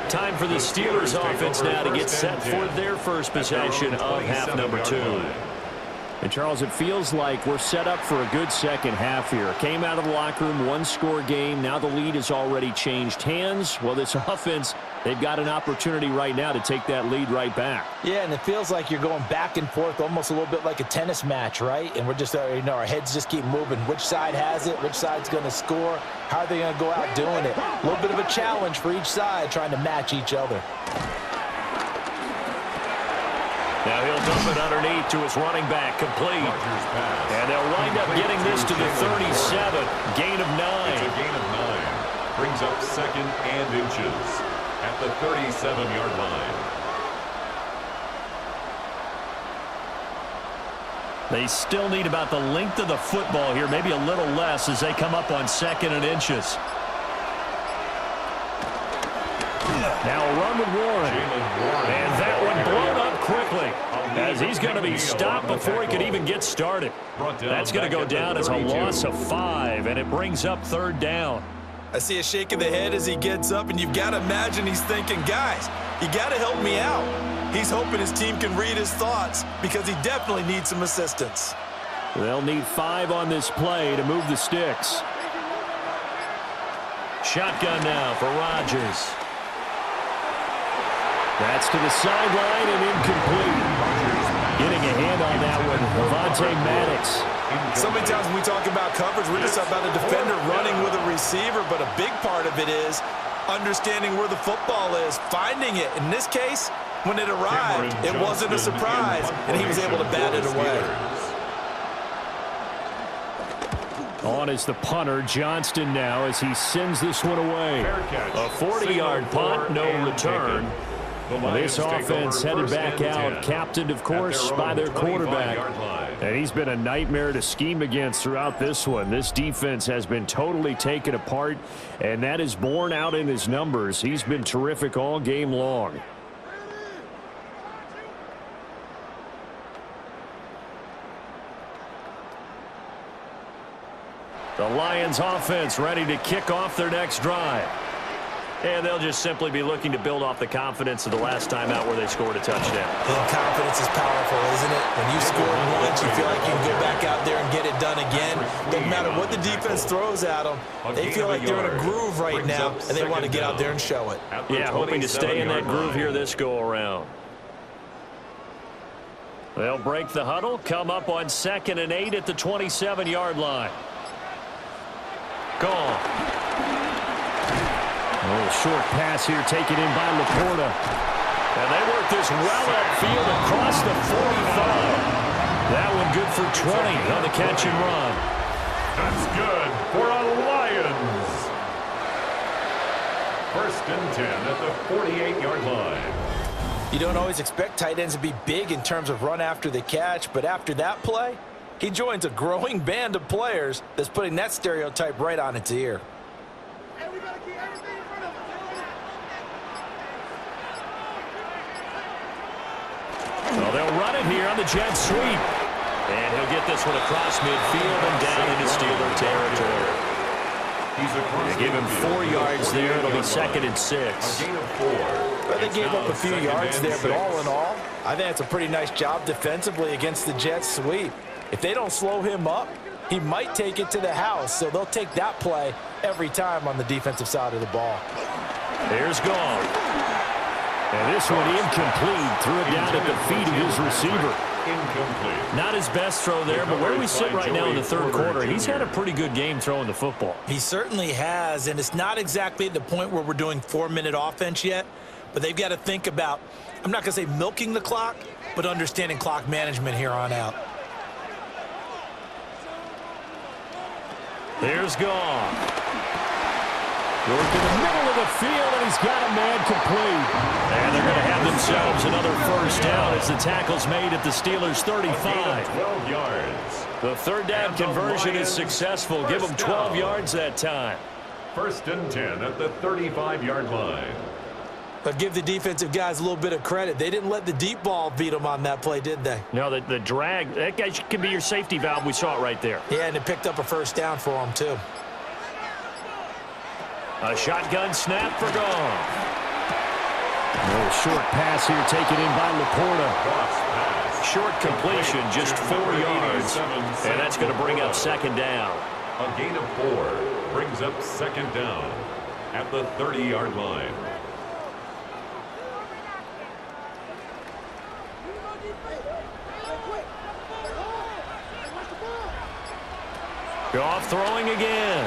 B: Time for the Steelers offense now to get set for their first possession of half number 2. And, Charles, it feels like we're set up for a good second half here. Came out of the locker room, one-score game. Now the lead has already changed hands. Well, this offense, they've got an opportunity right now to take that lead right back.
C: Yeah, and it feels like you're going back and forth almost a little bit like a tennis match, right? And we're just, our heads just keep moving. Which side has it? Which side's going to score? How are they going to go out doing it? A little bit of a challenge for each side trying to match each other.
B: Now he'll dump it underneath to his running back, complete. And they'll wind up getting this to the 37. Gain of 9.
A: It's a gain of 9. Brings up 2nd and inches at the 37-yard line.
B: They still need about the length of the football here, maybe a little less as they come up on 2nd and inches. Now a run with Warren. And that one blown up quickly as he's going to be stopped before he could even get started. That's going to go down as a loss of 5, and it brings up 3rd down.
E: I see a shake of the head as he gets up, and you've got to imagine he's thinking, guys, you got to help me out. He's hoping his team can read his thoughts because he definitely needs some assistance.
B: They'll need 5 on this play to move the sticks. Shotgun now for Rodgers. That's to the sideline and incomplete. Getting a hand on that one, Avonte Maddox.
E: So many times when we talk about coverage, we're just about a defender running with a receiver, but a big part of it is understanding where the football is, finding it. In this case, when it arrived, it wasn't a surprise, and he was able to bat it away.
B: On is the punter, Johnston now, as he sends this one away. A 40-yard punt, no return. This offense headed back out, captained, of course, by their quarterback. And he's been a nightmare to scheme against throughout this one. This defense has been totally taken apart, and that is borne out in his numbers. He's been terrific all game long. The Lions offense ready to kick off their next drive. And they'll just simply be looking to build off the confidence of the last time out where they scored a touchdown.
E: And confidence is powerful, isn't it? When you scored once, you feel like you can go back out there and get it done again. Doesn't matter what the defense throws at them. They feel like they're in a groove right now, and they want to get out there and show it.
B: Yeah, hoping to stay in that groove here this go-around. They'll break the huddle, come up on 2nd and 8 at the 27-yard line. Goff. A little short pass here taken in by Laporta. And they work this well upfield across the 45. That one good for 20 on the catch and run.
A: That's good for a Lions. 1st and 10 at the 48-yard line.
E: You don't always expect tight ends to be big in terms of run after the catch, but after that play, he joins a growing band of players that's putting that stereotype right on its ear.
B: Well, they'll run it here on the jet sweep. And he'll get this one across midfield and down into Steeler territory. They give him 4 yards there. It'll be 2nd and 6.
E: Well, they gave up a few yards there, but all in all, I think it's a pretty nice job defensively against the jet sweep. If they don't slow him up, he might take it to the house, so they'll take that play every time on the defensive side of the ball.
B: Here's Goff. And this one incomplete. Threw it down at the feet of his receiver. Incomplete. Not his best throw there, but where we sit right now in the 3rd quarter, he's had a pretty good game throwing the football.
E: He certainly has, and it's not exactly at the point where we're doing 4-minute offense yet, but they've got to think about, I'm not going to say milking the clock, but understanding clock management here on out.
B: There's Goff. Going to the middle of the field, and he's got a man complete. And they're going to have themselves another 1st down as the tackle's made at the Steelers' 35.
A: 12 yards.
B: The 3rd down conversion is successful. Give them 12 yards that time.
A: 1st and 10 at the 35-yard line.
E: But give the defensive guys a little bit of credit. They didn't let the deep ball beat them on that play, did they?
B: No, the drag, that guy can be your safety valve. We saw it right there.
E: Yeah, and it picked up a first down for him, too.
B: A shotgun snap for Goff. A little short pass here taken in by Laporta. Short completion, just 4 yards. And that's going to bring up second down.
A: A gain of 4 brings up second down at the 30-yard line.
B: Goff throwing again.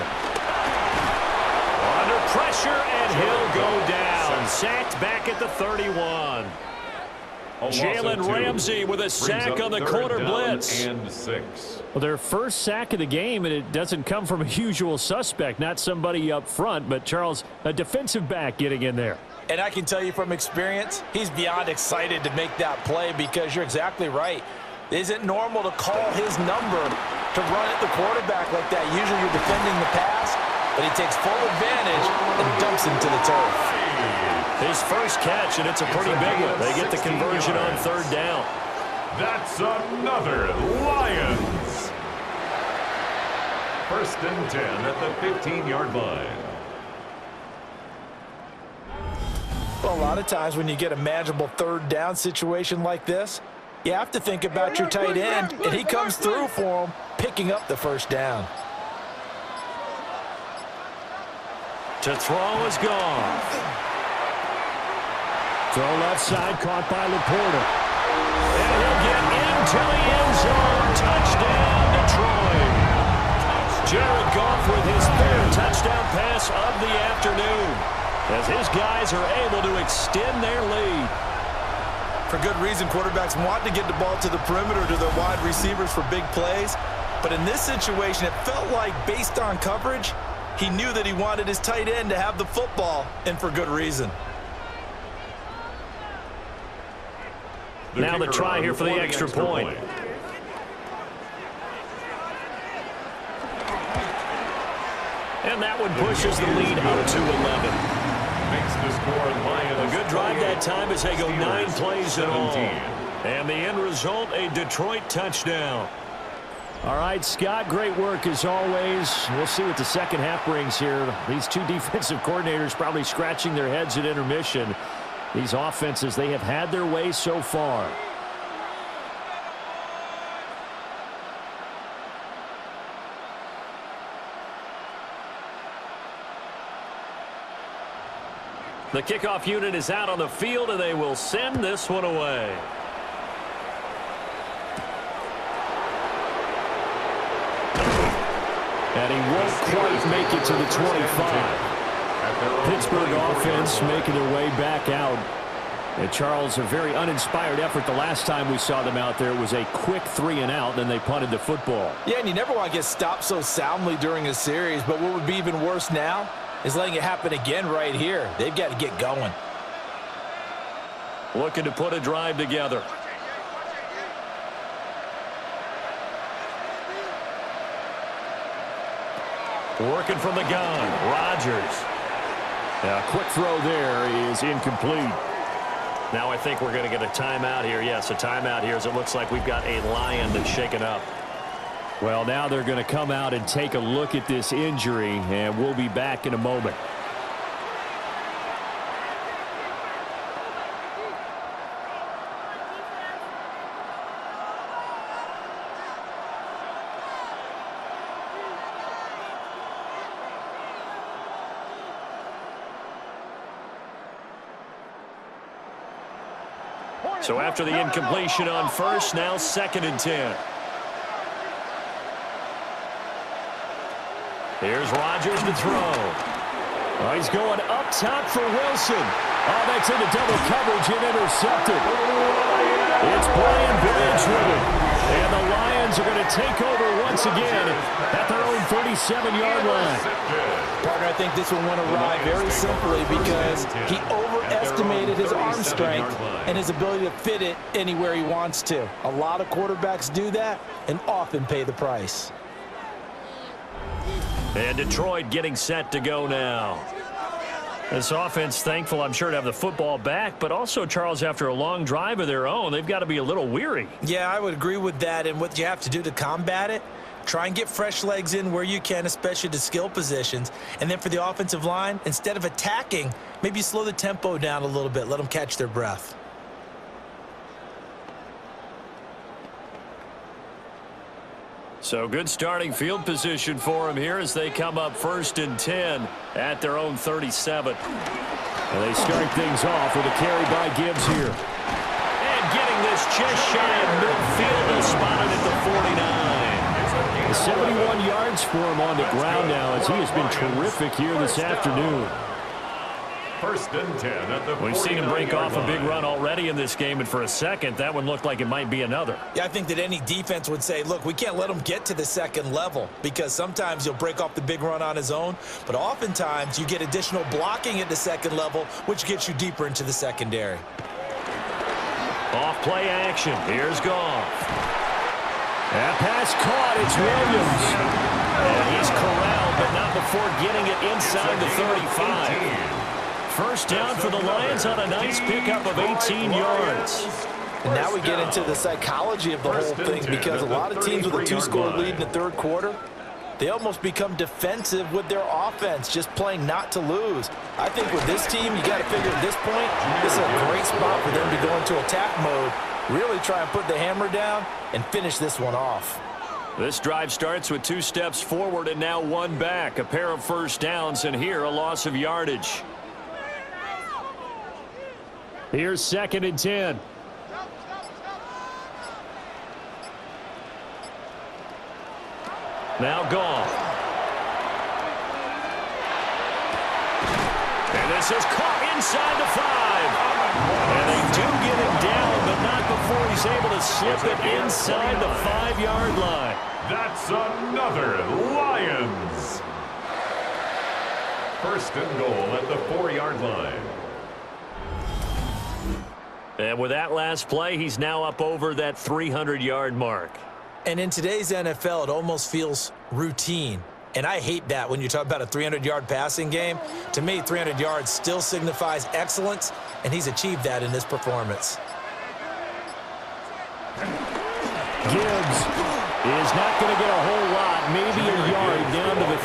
B: Under pressure, and he'll go down. Sacked back at the 31. Jalen Ramsey with a sack on the corner blitz.
A: And 6.
B: Well, their first sack of the game, and it doesn't come from a usual suspect, not somebody up front, but Charles, a defensive back getting in there.
E: And I can tell you from experience, he's beyond excited to make that play because you're exactly right. It isn't normal to call his number to run at the quarterback like that. Usually you're defending the pass, but he takes full advantage and dumps him to the turf.
B: His first catch, and it's a pretty big one. They get the conversion on third down.
A: That's another Lions. First and 10 at the 15-yard line.
E: Well, a lot of times when you get a manageable third down situation like this, you have to think about your tight end, and he comes through for him, picking up the first down.
B: To throw is Goff. Throw left side, caught by Laporta. And he'll get into the end zone. Touchdown, Detroit. Jared Goff with his third touchdown pass of the afternoon, as his guys are able to extend their lead.
E: For good reason, quarterbacks want to get the ball to the perimeter to their wide receivers for big plays. But in this situation, it felt like based on coverage, he knew that he wanted his tight end to have the football, and for good reason.
B: Now the try here for the extra point. And that one pushes the lead up to 11.
A: Makes the score Lions.
B: A good drive that time as they go 9 plays in all. And the end result, a Detroit touchdown. All right, Scott, great work as always. We'll see what the second half brings here. These two defensive coordinators probably scratching their heads at intermission. These offenses, they have had their way so far. The kickoff unit is out on the field, and they will send this one away. And he won't quite make it to the 25. Pittsburgh offense making their way back out. And Charles, a very uninspired effort the last time we saw them out there. It was a quick 3-and-out, then they punted the football.
E: Yeah, and you never want to get stopped so soundly during a series, but what would be even worse now is letting it happen again right here. They've got to get going.
B: Looking to put a drive together. Working from the gun, Rodgers. A quick throw there is incomplete. Now I think we're going to get a timeout here. Yes, a timeout here as it looks like we've got a Lion that's shaken up. Well, now they're going to come out and take a look at this injury, and we'll be back in a moment. So after the incompletion on first, now 2nd and 10. Here's Rodgers to throw. Oh, he's going up top for Wilson. Oh, that's into double coverage and intercepted. It's Brian Bridge with it. And the Lions are going to take over once again at their own 37-yard line.
E: Partner, I think this one went awry very simply because he overestimated his arm strength and his ability to fit it anywhere he wants to. A lot of quarterbacks do that and often pay the price.
B: And Detroit getting set to go now. This offense thankful, I'm sure, to have the football back, but also, Charles, after a long drive of their own, they've got to be a little weary.
E: Yeah, I would agree with that, and what you have to do to combat it, try and get fresh legs in where you can, especially to skill positions. And then for the offensive line, instead of attacking, maybe slow the tempo down a little bit, let them catch their breath.
B: So good starting field position for them here as they come up 1st and 10 at their own 37.
D: And they start things off with a carry by Gibbs here.
B: And getting this just shy of midfield, is spotted at the 49.
D: 71 yards for him on the ground now as he has been terrific here this afternoon.
A: 1st and 10 at the 49-yard line.
B: We've seen him break off a big run already in this game, and for a second, that one looked like it might be another.
E: Yeah, I think that any defense would say, look, we can't let him get to the second level because sometimes he'll break off the big run on his own, but oftentimes you get additional blocking at the second level, which gets you deeper into the secondary.
B: Off play action. Here's Goff. That pass caught. It's Williams. And he's corralled, but not before getting it inside the 35. 1st down for the Lions on a nice pickup of 18 yards.
E: And now we get into the psychology of the whole thing because a lot of teams with a 2-score lead in the 3rd quarter, they almost become defensive with their offense, just playing not to lose. I think with this team, you got to figure at this point, this is a great spot for them to go into attack mode, really try and put the hammer down and finish this one off.
B: This drive starts with 2 steps forward and now 1 back. A pair of 1st downs, and here a loss of yardage.
D: Here's 2nd and 10.
B: Now Goff. And this is caught inside the 5. And they do get him down, but not before he's able to slip it inside the 5-yard line.
A: That's another Lions. 1st and goal at the 4-yard line.
B: And with that last play, he's now up over that 300-yard mark.
E: And in today's NFL, it almost feels routine. And I hate that when you talk about a 300-yard passing game. To me, 300 yards still signifies excellence, and he's achieved that in this performance.
D: Gibbs is not going to get a whole lot, maybe a yard down to the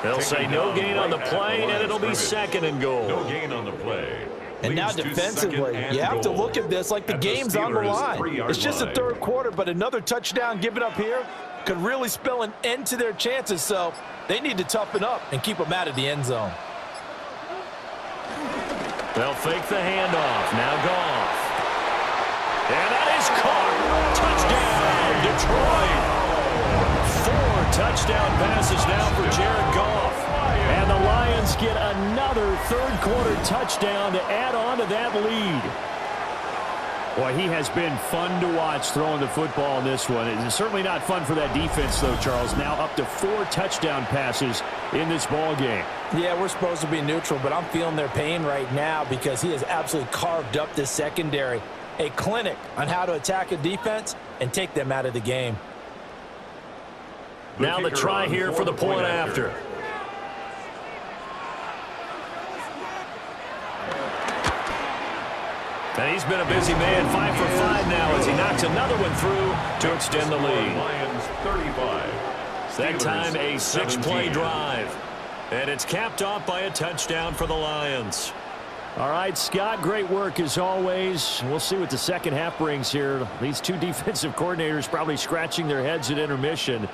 D: 3.
B: They'll say no gain on the play, and it'll be 2nd and goal.
A: No gain on the play.
E: And now defensively, you have to look at this like the game's on the line. It's just the 3rd quarter, but another touchdown given up here could really spell an end to their chances, so they need to toughen up and keep them out of the end zone.
B: They'll fake the handoff. Now Goff. And that is caught. Touchdown, Detroit. 4 touchdown passes now for Jared Goff. And the Lions get another 3rd quarter touchdown to add on to that lead.
D: Boy, he has been fun to watch throwing the football in this one. It's certainly not fun for that defense, though, Charles. Now up to 4 touchdown passes in this ball game.
E: Yeah, we're supposed to be neutral, but I'm feeling their pain right now because he has absolutely carved up this secondary. A clinic on how to attack a defense and take them out of the game.
B: Now the try here for the point after. And he's been a busy man, 5 for 5 now as he knocks another one through to extend the lead.
A: Lions 35.
B: That time a 6-play drive. And it's capped off by a touchdown for the Lions.
D: All right, Scott, great work as always. We'll see what the second half brings here. These 2 defensive coordinators probably scratching their heads at intermission.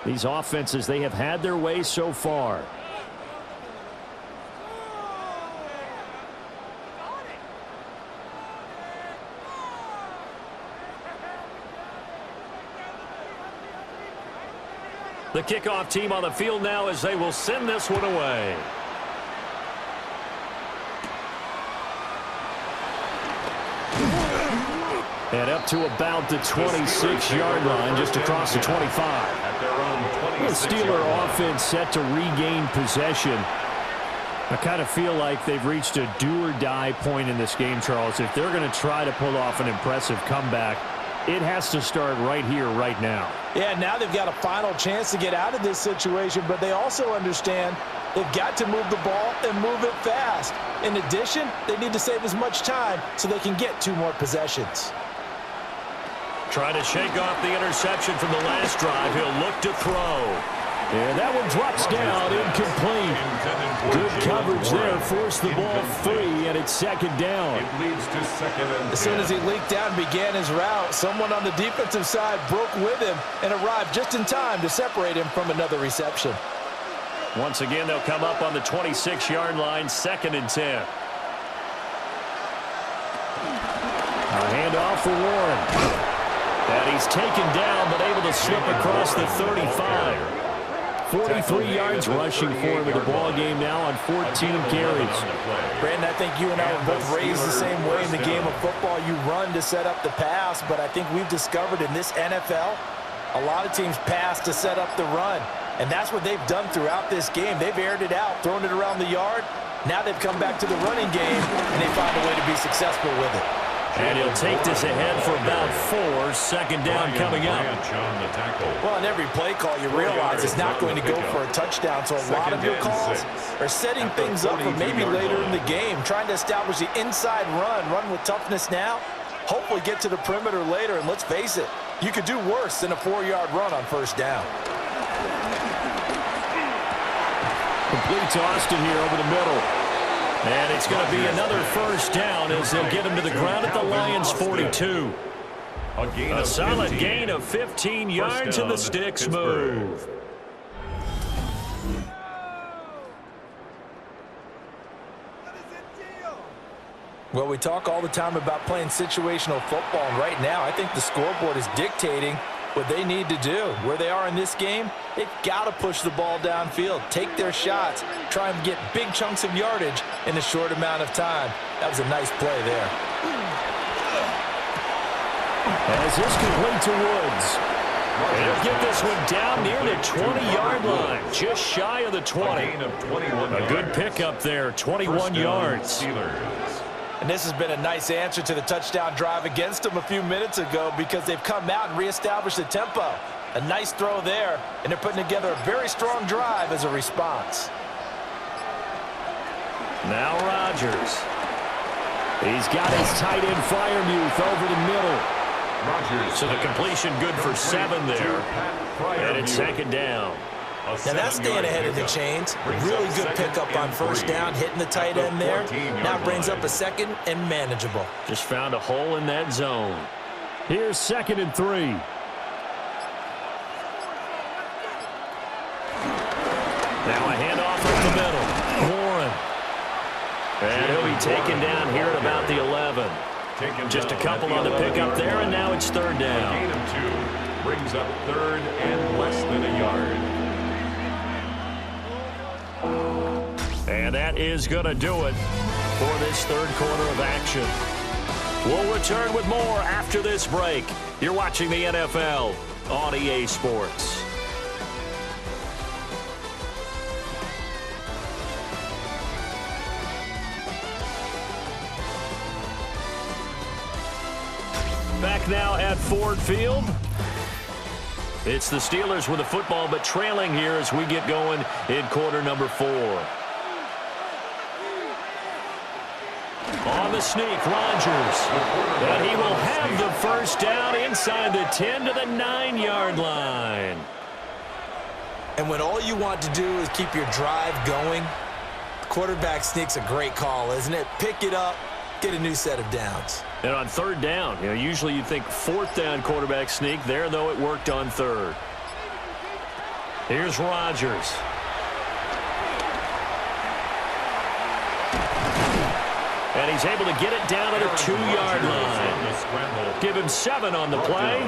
D: These offenses, they have had their way so far.
B: The kickoff team on the field now as they will send this one away.
D: And up to about the 26-yard line, just across the 25.
A: At their own 26.
D: The Steeler offense set to regain possession. I kind of feel like they've reached a do-or-die point in this game, Charles. If they're going to try to pull off an impressive comeback,
B: It has to start right here, right now.
E: Yeah, now they've got a final chance to get out of this situation, but they also understand they've got to move the ball and move it fast. In addition, they need to save as much time so they can get 2 more possessions.
B: Trying to shake off the interception from the last drive. He'll look to throw. And that one drops down, incomplete. Good coverage there, forced the ball free, and it's second down.
A: It leads to second and 10.
E: As soon as he leaked out and began his route, someone on the defensive side broke with him and arrived just in time to separate him from another reception.
B: Once again, they'll come up on the 26-yard line, second and 10. A handoff for Warren. And he's taken down, but able to slip across the 35. 43 yards rushing for him in the ball game now on 14 carries.
E: Brandon, I think you and I were both raised the same way in the game of football. You run to set up the pass, but I think we've discovered in this NFL, a lot of teams pass to set up the run. And that's what they've done throughout this game. They've aired it out, thrown it around the yard. Now they've come back to the running game, and they found a way to be successful with it.
B: And he'll take this ahead for about 4. Second down coming up.
E: Well, in every play call, you realize it's not going to go for a touchdown. So a lot of your calls are setting things up for maybe later in the game, trying to establish the inside run with toughness now, hopefully get to the perimeter later. And let's face it, you could do worse than a 4-yard run on first down.
B: Complete to Austin here over the middle. And it's going to be another first down as they'll get him to the ground at the Lions' 42. A solid gain of 15 yards and the sticks move.
E: Well, we talk all the time about playing situational football, and right now I think the scoreboard is dictating what they need to do. Where they are in this game, they've got to push the ball downfield, take their shots, try and get big chunks of yardage in a short amount of time. That was a nice play there.
B: As this complete to Woods. He'll get this one down near the 20-yard line, just shy of the 20. A good pickup there, 21 yards.
E: And this has been a nice answer to the touchdown drive against them a few minutes ago because they've come out and reestablished the tempo. A nice throw there, and they're putting together a very strong drive as a response.
B: Now Rodgers. He's got his tight end Freiermuth over the middle. So the completion good for 7 there. And it's second down.
E: Now that's staying ahead of the chains. Really good pickup on first down, hitting the tight end there. Now brings up a second and manageable.
B: Just found a hole in that zone. Here's second and 3. Now a handoff over the middle. Warren. And he'll be taken down here at about the 11. Just a couple on the pickup there, and now it's third down.
A: Gain of 2 brings up third and less than a yard.
B: And that is going to do it for this third quarter of action. We'll return with more after this break. You're watching the NFL on EA Sports. Back now at Ford Field. It's the Steelers with the football, but trailing here as we get going in quarter number 4. On the sneak, Rodgers. And he will have the first down inside the 10 to the 9-yard line.
E: And when all you want to do is keep your drive going, quarterback sneak's a great call, isn't it? Pick it up, get a new set of downs.
B: And on third down, usually you think fourth down quarterback sneak. There, though, it worked on third. Here's Rodgers. And he's able to get it down at a 2-yard line. Give him 7 on the play,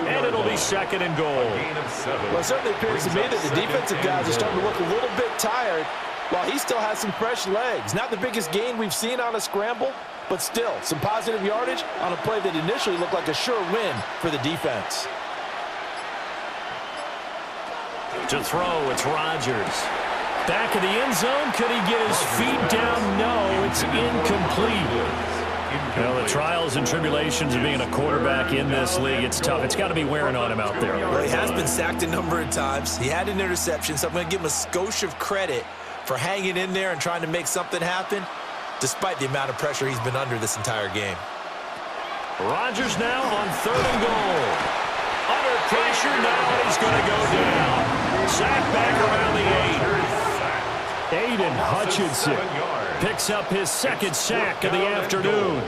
B: and it'll be second and goal.
E: Well, it certainly appears to me that the defensive guys are starting to look a little bit tired while he still has some fresh legs. Not the biggest gain we've seen on a scramble, but still some positive yardage on a play that initially looked like a sure win for the defense.
B: To throw, it's Rodgers. Back of the end zone. Could he get his feet down? No, it's incomplete. Well, the trials and tribulations of being a quarterback in this league, it's tough. It's got to be wearing on him out there.
E: Well, he has been sacked a number of times. He had an interception, so I'm going to give him a skosh of credit for hanging in there and trying to make something happen, despite the amount of pressure he's been under this entire game.
B: Rodgers now on 3rd and goal. Under pressure now, he's going to go down. Sack back around the 8. Aiden Hutchinson picks up his 2nd sack of the afternoon.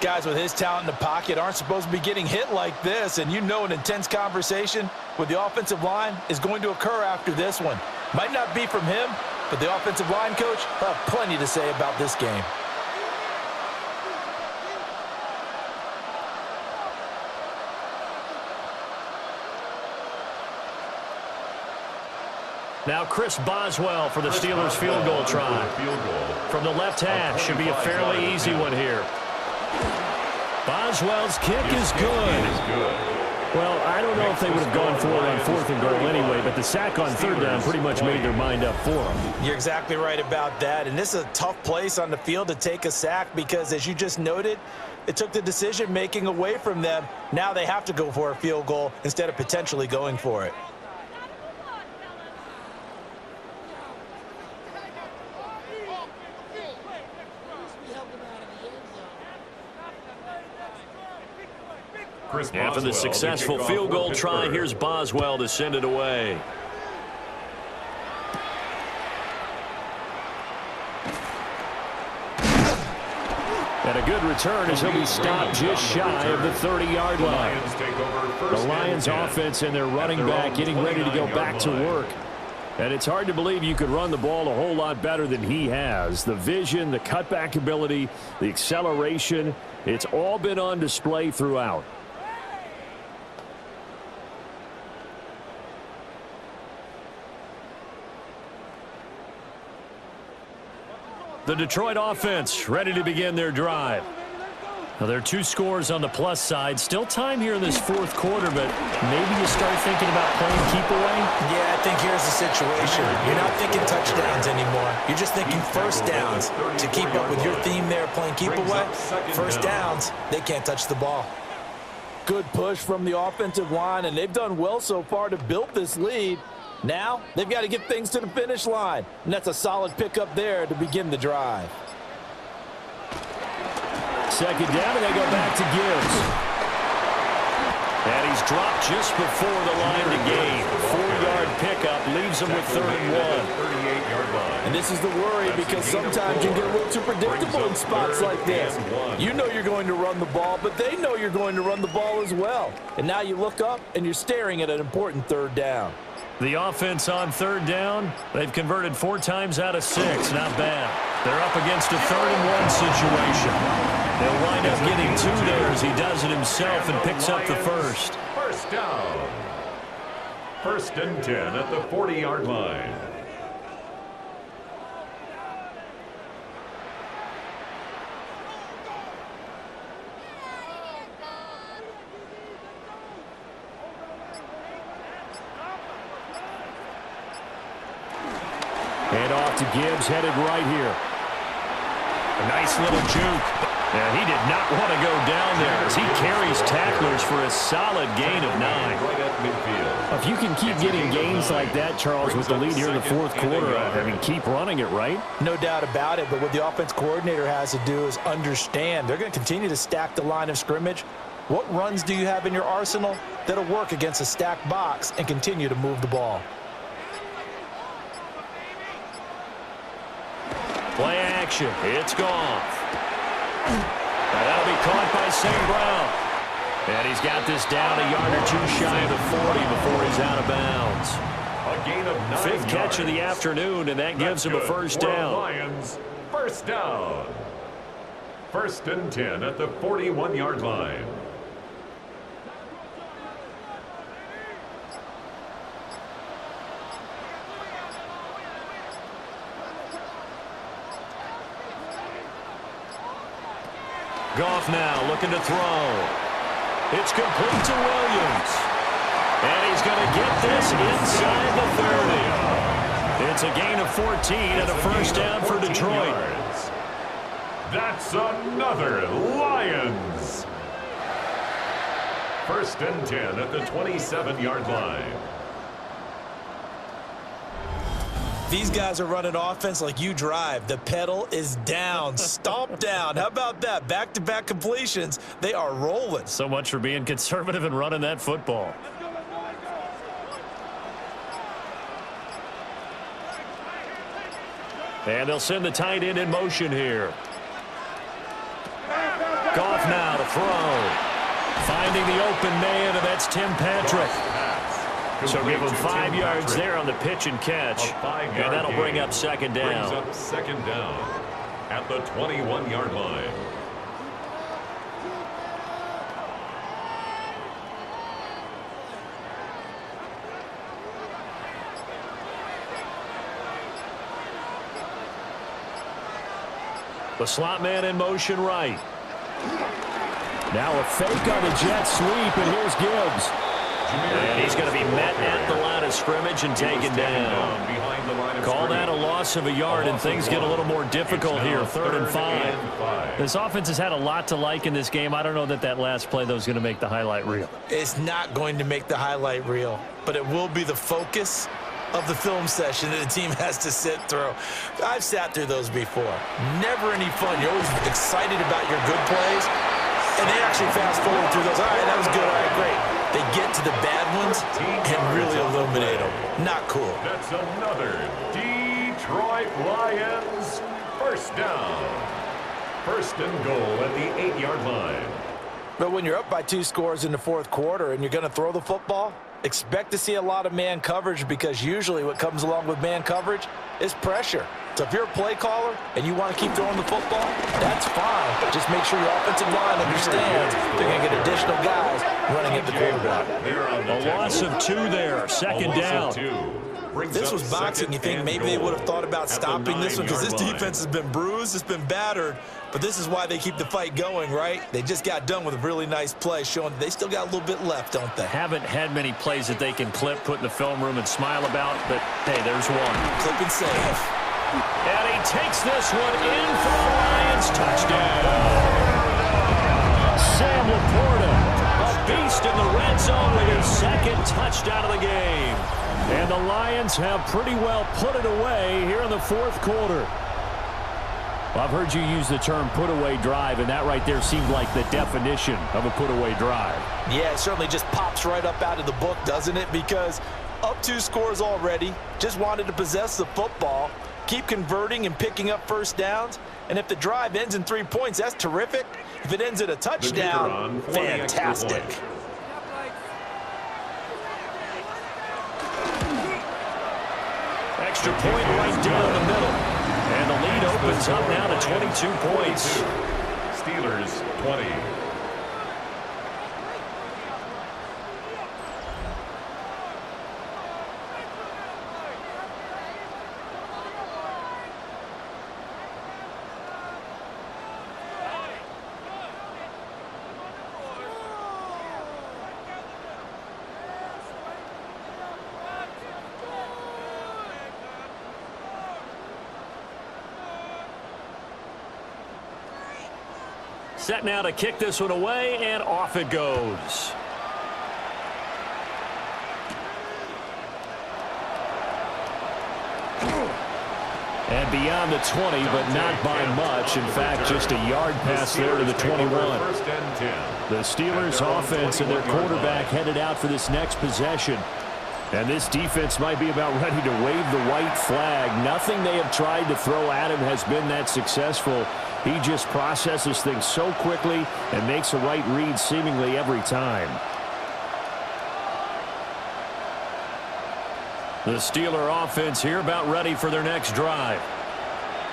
E: Guys with his talent in the pocket aren't supposed to be getting hit like this, and you know an intense conversation with the offensive line is going to occur after this one. Might not be from him, but the offensive line coach will have plenty to say about this game.
B: Now Chris Boswell for the Steelers field goal try. From the left hash, should be a fairly easy one here. Boswell's kick is good. Well, I don't know if they would have gone for it on 4th and goal anyway, but the sack on 3rd down pretty much made their mind up for them.
E: You're exactly right about that, and this is a tough place on the field to take a sack because, as you just noted, it took the decision-making away from them. Now they have to go for a field goal instead of potentially going for it.
B: After the successful field goal try, here's Boswell to send it away. And a good return as he'll be stopped just shy of the 30-yard line. The Lions offense and their running back getting ready to go back to work. And it's hard to believe you could run the ball a whole lot better than he has. The vision, the cutback ability, the acceleration, it's all been on display throughout. The Detroit offense ready to begin their drive. Now, there are 2 scores on the plus side. Still time here in this 4th quarter, but maybe you start thinking about playing keep away?
E: Yeah, I think here's the situation. You're not thinking touchdowns anymore. You're just thinking first downs. To keep up with your theme there, playing keep away, first downs, they can't touch the ball. Good push from the offensive line, and they've done well so far to build this lead. Now, they've got to get things to the finish line, and that's a solid pickup there to begin the drive.
B: 2nd down, and they go back to Gibbs. And he's dropped just before the line to gain. 4-yard pickup leaves him with 3rd and 1.
E: And this is the worry because sometimes you get a little too predictable in spots like this. You know you're going to run the ball, but they know you're going to run the ball as well. And now you look up, and you're staring at an important 3rd down.
B: The offense on 3rd down, they've converted 4 times out of 6. Not bad. They're up against a 3rd and 1 situation. They'll wind up getting 2 there as he does it himself and picks up the first.
A: First down. 1st and 10 at the 40-yard line.
B: And off to Gibbs, headed right here. A nice little juke. And he did not want to go down there as he carries tacklers for a solid gain of 9. If you can keep getting gains like that, Charles, with the lead here in the 4th quarter, I mean, keep running it, right?
E: No doubt about it, but what the offense coordinator has to do is understand they're going to continue to stack the line of scrimmage. What runs do you have in your arsenal that'll work against a stacked box and continue to move the ball?
B: Play action. It's Goff. And that'll be caught by St. Brown. And he's got this down a yard or 2 shy of the 40 before he's out of bounds.
A: A gain of 9
B: 5th catch of the afternoon, and that gives him a first down.
A: Lions, first down. 1st and 10 at the 41-yard line.
B: Goff now looking to throw. It's complete to Williams. And he's going to get this inside the 30. It's a gain of 14 and a first down for Detroit.
A: That's another Lions. 1st and 10 at the 27-yard line.
E: These guys are running offense like you drive. The pedal is down, stomp down. How about that? Back-to-back completions. They are rolling.
B: So much for being conservative and running that football. And they'll send the tight end in motion here. Goff now to throw. Finding the open man, and that's Tim Patrick. So give him 5 yards there on the pitch and catch. And that'll bring up 2nd down.
A: Brings up 2nd down at the 21-yard line.
B: The slot man in motion right. Now a fake on the jet sweep, and here's Gibbs. And he's going to be met at the line of scrimmage and taken down. Call that a loss of a yard, and things get a little more difficult here. 3rd and 5. This offense has had a lot to like in this game. I don't know that that last play, though, is going to make the highlight reel.
E: It's not going to make the highlight reel, but it will be the focus of the film session that the team has to sit through. I've sat through those before. Never any fun. You're always excited about your good plays, and they actually fast forward through those. All right, that was good. All right, great. They get to the bad ones and really illuminate them. Not cool.
A: That's another Detroit Lions 1st down. 1st and goal at the 8-yard line.
E: But when you're up by 2 scores in the 4th quarter and you're going to throw the football, expect to see a lot of man coverage, because usually what comes along with man coverage is pressure. So if you're a play caller and you want to keep throwing the football, that's fine. But just make sure your offensive line understands they're going to get additional guys running at the quarterback.
B: A loss of 2 there. 2nd down.
E: If this was boxing, you think maybe they would have thought about stopping this one, because this defense has been bruised, it's been battered. But this is why they keep the fight going, right? They just got done with a really nice play, showing that they still got a little bit left, don't they?
B: Haven't had many plays that they can clip, put in the film room, and smile about, but, hey, there's one.
E: Clip and save.
B: And he takes this one in for the Lions. Touchdown. Sam Laporta, a beast in the red zone with his 2nd touchdown of the game. And the Lions have pretty well put it away here in the 4th quarter. Well, I've heard you use the term put-away drive, and that right there seemed like the definition of a put-away drive.
E: Yeah, it certainly just pops right up out of the book, doesn't it? Because up 2 scores already, just wanted to possess the football, keep converting and picking up 1st downs. And if the drive ends in 3 points, that's terrific. If it ends in a touchdown, fantastic.
B: Extra point right down the middle. And the lead opens up now to 22 points.
A: Steelers 20.
B: Set now to kick this one away, and off it goes. And beyond the 20, but not by much. In fact, just a yard pass there to the 21. The Steelers' offense and their quarterback headed out for this next possession. And this defense might be about ready to wave the white flag. Nothing they have tried to throw at him has been that successful. He just processes things so quickly and makes a right read seemingly every time. The Steeler offense here about ready for their next drive.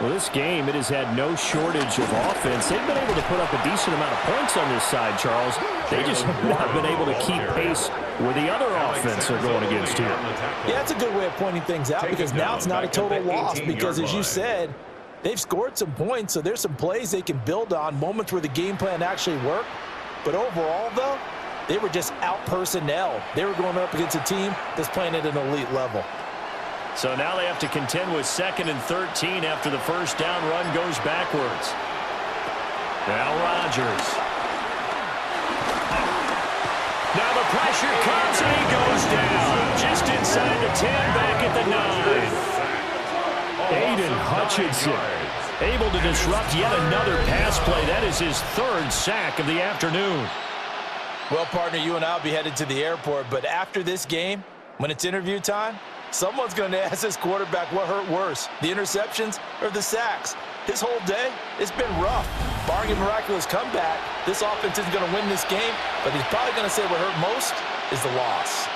B: Well, this game, it has had no shortage of offense. They've been able to put up a decent amount of points on this side, Charles. They just have not been able to keep pace with the other offense they're going against here.
E: Yeah, that's a good way of pointing things out, because now it's not a total loss, because as you said, they've scored some points, so there's some plays they can build on, moments where the game plan actually worked. But overall, though, they were just out-personnel. They were going up against a team that's playing at an elite level.
B: So now they have to contend with 2nd and 13 after the first down run goes backwards. Now Rodgers. Now the pressure comes and he goes down. Just inside the 10, back at the 9. Aiden Hutchinson able to disrupt yet another pass play. That is his 3rd sack of the afternoon.
E: Well, partner, you and I will be headed to the airport, but after this game, when it's interview time, someone's going to ask this quarterback what hurt worse, the interceptions or the sacks. His whole day, it's been rough. Barring a miraculous comeback, this offense isn't going to win this game, but he's probably going to say what hurt most is the loss.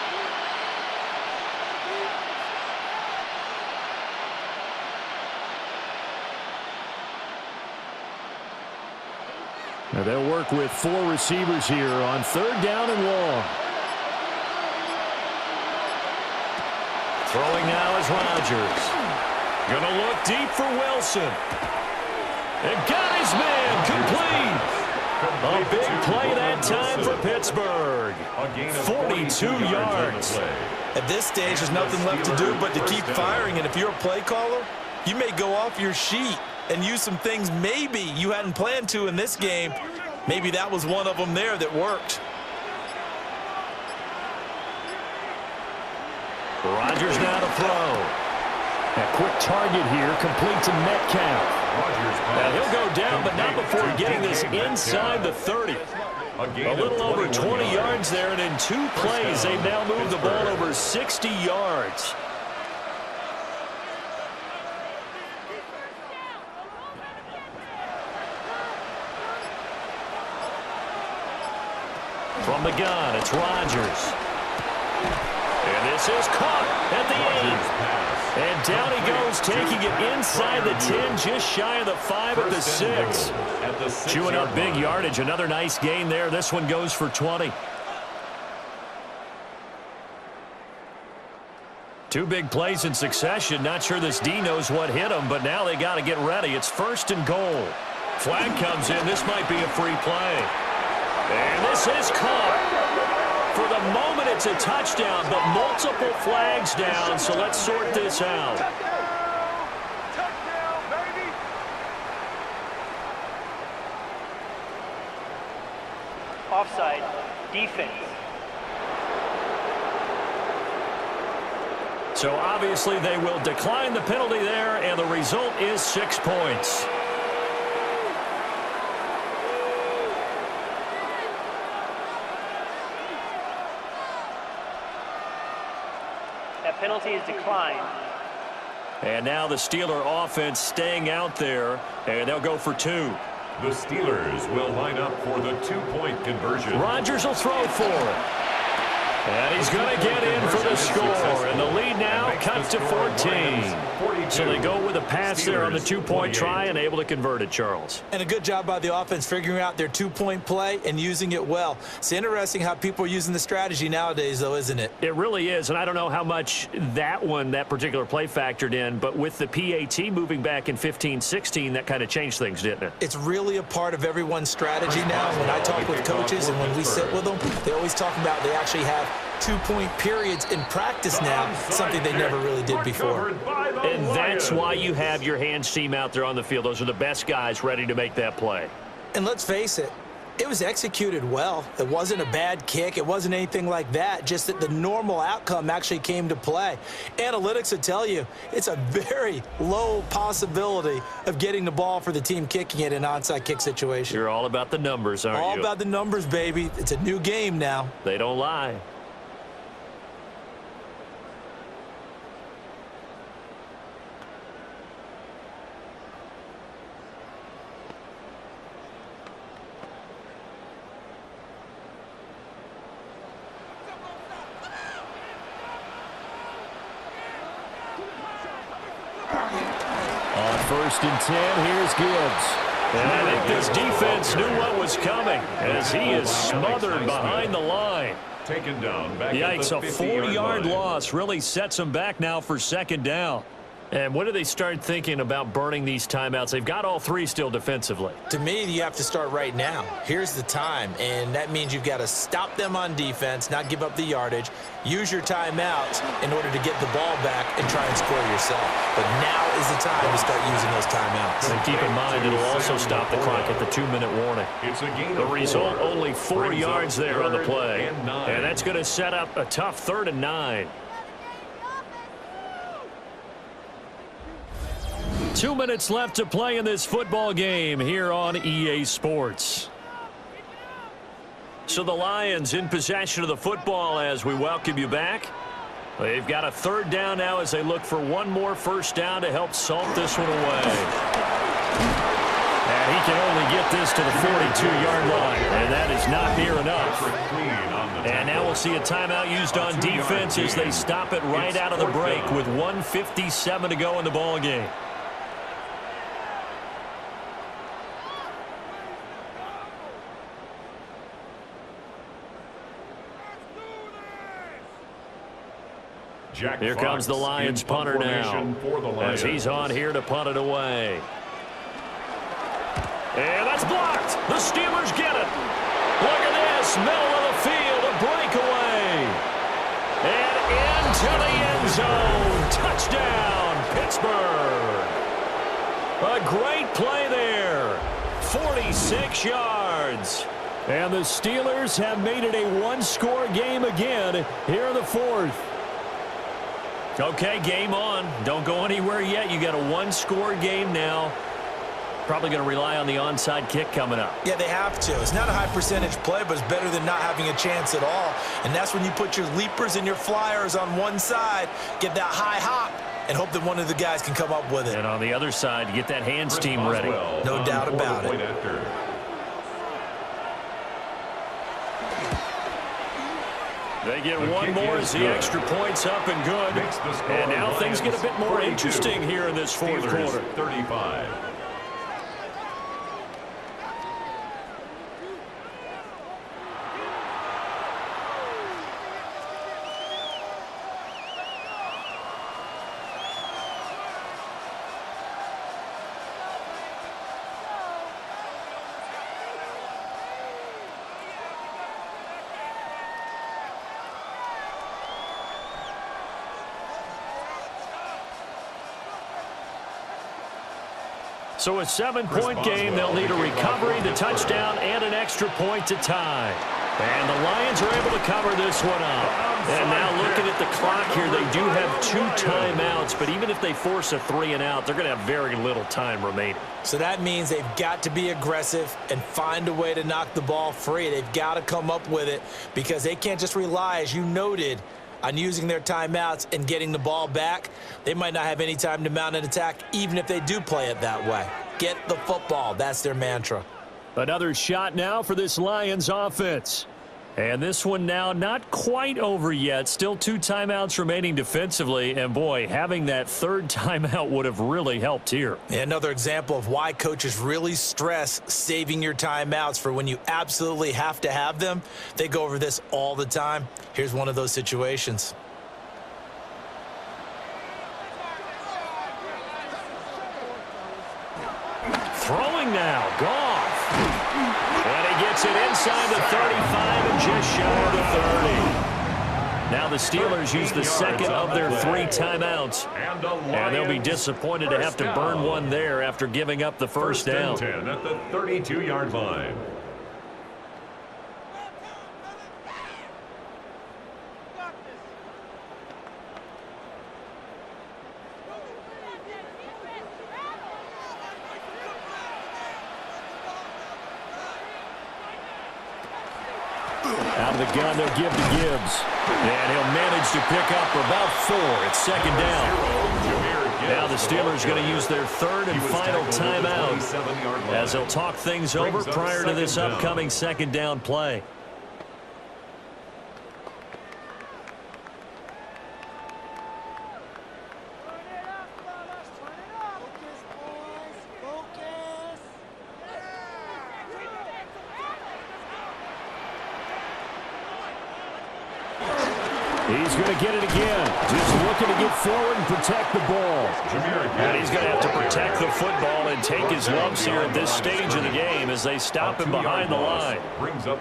B: Now they'll work with 4 receivers here on 3rd down and long. Throwing now is Rodgers. Gonna look deep for Wilson. And got his man complete. A big play that time for Pittsburgh. 42 yards.
E: At this stage, there's nothing left to do but to keep firing. And if you're a play caller, you may go off your sheet and use some things maybe you hadn't planned to in this game. Maybe that was one of them there that worked.
B: Rodgers now to throw. A quick target here, complete to Metcalf. Now he'll go down, but not before getting this inside the 30. A little over 20 yards there, and in 2 plays, they've now moved the ball over 60 yards. From the gun, it's Rodgers. And this is caught at the 8. And down he goes, taking it inside the 10, just shy of the 5 at the 6. Chewing up big yardage. Another nice gain there. This one goes for 20. 2 big plays in succession. Not sure this D knows what hit him, but now they got to get ready. It's 1st and goal. Flag comes in. This might be a free play. And this is caught. For the moment, it's a touchdown, but multiple flags down, so let's sort this out.
F: Offside, defense.
B: So obviously they will decline the penalty there, and the result is 6 points.
F: That penalty is declined.
B: And now the Steeler offense staying out there, and they'll go for 2.
A: The Steelers will line up for the 2-point conversion.
B: Rodgers will throw for it. And he's going to get in for the score. And the lead now cuts to 14. So they go with a pass there on the 2-point try and able to convert it, Charles.
E: And a good job by the offense figuring out their 2-point play and using it well. It's interesting how people are using the strategy nowadays, though, isn't it?
B: It really is, and I don't know how much that particular play factored in, but with the PAT moving back in 15-16, that kind of changed things, didn't it?
E: It's really a part of everyone's strategy now. When I talk with coaches and when we sit with them, they always talk about they actually have 2-point periods in practice now, something they never really did before.
B: And that's why you have your hands team out there on the field. Those are the best guys ready to make that play.
E: And let's face it, it was executed well. It wasn't a bad kick. It wasn't anything like that, just that the normal outcome actually came to play. Analytics will tell you it's a very low possibility of getting the ball for the team kicking it in an onside kick situation.
B: You're all about the numbers, aren't you?
E: All about the numbers, baby. It's a new game now.
B: They don't lie. On 1st and 10, here's Gibbs. And I think this defense knew what was coming as he is smothered behind the line.
A: Taken down back
B: Yikes,
A: at the
B: a 40-yard
A: line.
B: loss really sets him back now for 2nd down. And when do they start thinking about burning these timeouts? They've got all three still defensively.
E: To me, you have to start right now. Here's the time, and that means you've got to stop them on defense, not give up the yardage, use your timeouts in order to get the ball back and try and score yourself. But now is the time to start using those timeouts.
B: And keep in mind, it'll also stop the clock at the 2-minute warning. The result, only 4 yards there on the play. And that's going to set up a tough 3rd and 9. 2 minutes left to play in this football game here on EA Sports. So the Lions in possession of the football as we welcome you back. They've got a 3rd down now as they look for one more first down to help salt this one away. And he can only get this to the 42-yard line, and that is not near enough. And now we'll see a timeout used on defense as they stop it right out of the break with 1:57 to go in the ball game. Here comes the Lions punter now as he's on here to punt it away. And that's blocked. The Steelers get it. Look at this. Middle of the field, a breakaway. And into the end zone. Touchdown, Pittsburgh. A great play there. 46 yards. And the Steelers have made it a one-score game again here in the 4th. Okay, game on. Don't go anywhere yet. You got a one-score game now. Probably going to rely on the onside kick coming up.
E: Yeah, they have to. It's not a high-percentage play, but it's better than not having a chance at all. And that's when you put your leapers and your flyers on one side, get that high hop, and hope that one of the guys can come up with it.
B: And on the other side, get that hands team ready.
E: No doubt about it.
B: They get one more as the extra point's up and good. And now things get a bit more interesting here in this 4th quarter.
A: 35.
B: So a 7-point game, they'll need a recovery, the touchdown, and an extra point to tie. And the Lions are able to cover this one up. And now looking at the clock here, they do have 2 timeouts, but even if they force a 3-and-out, they're going to have very little time remaining.
E: So that means they've got to be aggressive and find a way to knock the ball free. They've got to come up with it because they can't just rely, as you noted, on using their timeouts and getting the ball back. They might not have any time to mount an attack, even if they do play it that way. Get the football. That's their mantra.
B: Another shot now for this Lions offense. And this one now not quite over yet. Still 2 timeouts remaining defensively. And, boy, having that 3rd timeout would have really helped here.
E: Another example of why coaches really stress saving your timeouts for when you absolutely have to have them. They go over this all the time. Here's one of those situations.
B: Throwing now, Goff. And he gets it inside the 35 and just shy of the 30. Now the Steelers use the 2nd of their 3 timeouts. And they'll be disappointed to have to burn one there after giving up the first down.
A: 10 at the 32-yard line.
B: Out of the gun, they'll give to Gibbs. And he'll manage to pick up about 4. It's 2nd down. Now the Steelers going to use their 3rd and final timeout as they'll talk things over prior to this upcoming 2nd down play. He's going to get it again. Just looking to get forward and protect the ball. And he's going to have to protect the football and take his lumps here at this stage of the game as they stop him behind the line.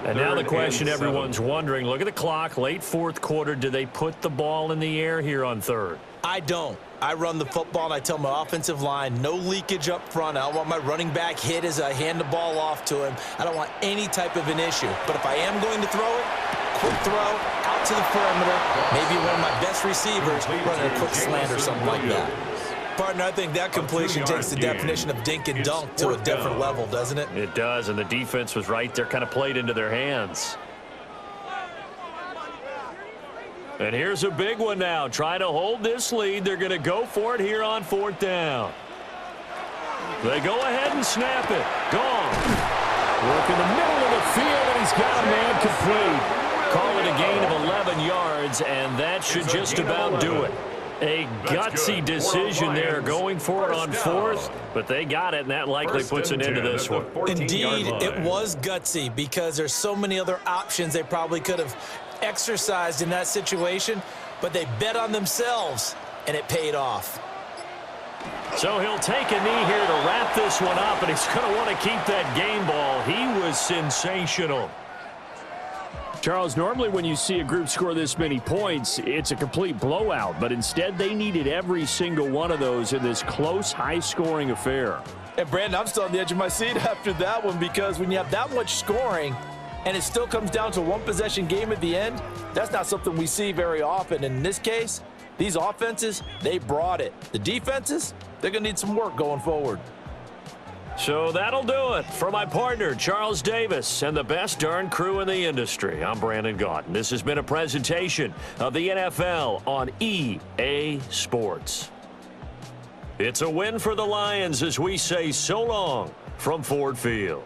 B: And now the question everyone's wondering, look at the clock, late fourth quarter, do they put the ball in the air here on third?
E: I don't. I run the football, and I tell my offensive line, no leakage up front. I don't want my running back hit as I hand the ball off to him. I don't want any type of an issue. But if I am going to throw it, quick throw, out to the perimeter, maybe one of my best receivers running a quick slant or something like that. Partner, I think that completion takes the definition of dink and dunk to a different level, doesn't it?
B: It does, and the defense was right there, kind of played into their hands. And here's a big one now. Trying to hold this lead. They're going to go for it here on fourth down. They go ahead and snap it. Goff. Work in the middle of the field, and he's got a man complete. Call it a gain of 11 yards, and that should just about do it. A gutsy decision there going for it on fourth, but they got it, and that likely puts an end to this one.
E: Indeed, it was gutsy because there's so many other options they probably could have exercised in that situation, but they bet on themselves, and it paid off.
B: So he'll take a knee here to wrap this one up, and he's going to want to keep that game ball. He was sensational. Charles, normally when you see a group score this many points, it's a complete blowout, but instead they needed every single one of those in this close, high-scoring affair.
E: And Brandon, I'm still on the edge of my seat after that one, because when you have that much scoring and it still comes down to one possession game at the end, that's not something we see very often. And in this case, these offenses, they brought it. The defenses, they're going to need some work going forward.
B: So that'll do it for my partner, Charles Davis, and the best darn crew in the industry. I'm Brandon Gaunt. This has been a presentation of the NFL on EA Sports. It's a win for the Lions as we say so long from Ford Field.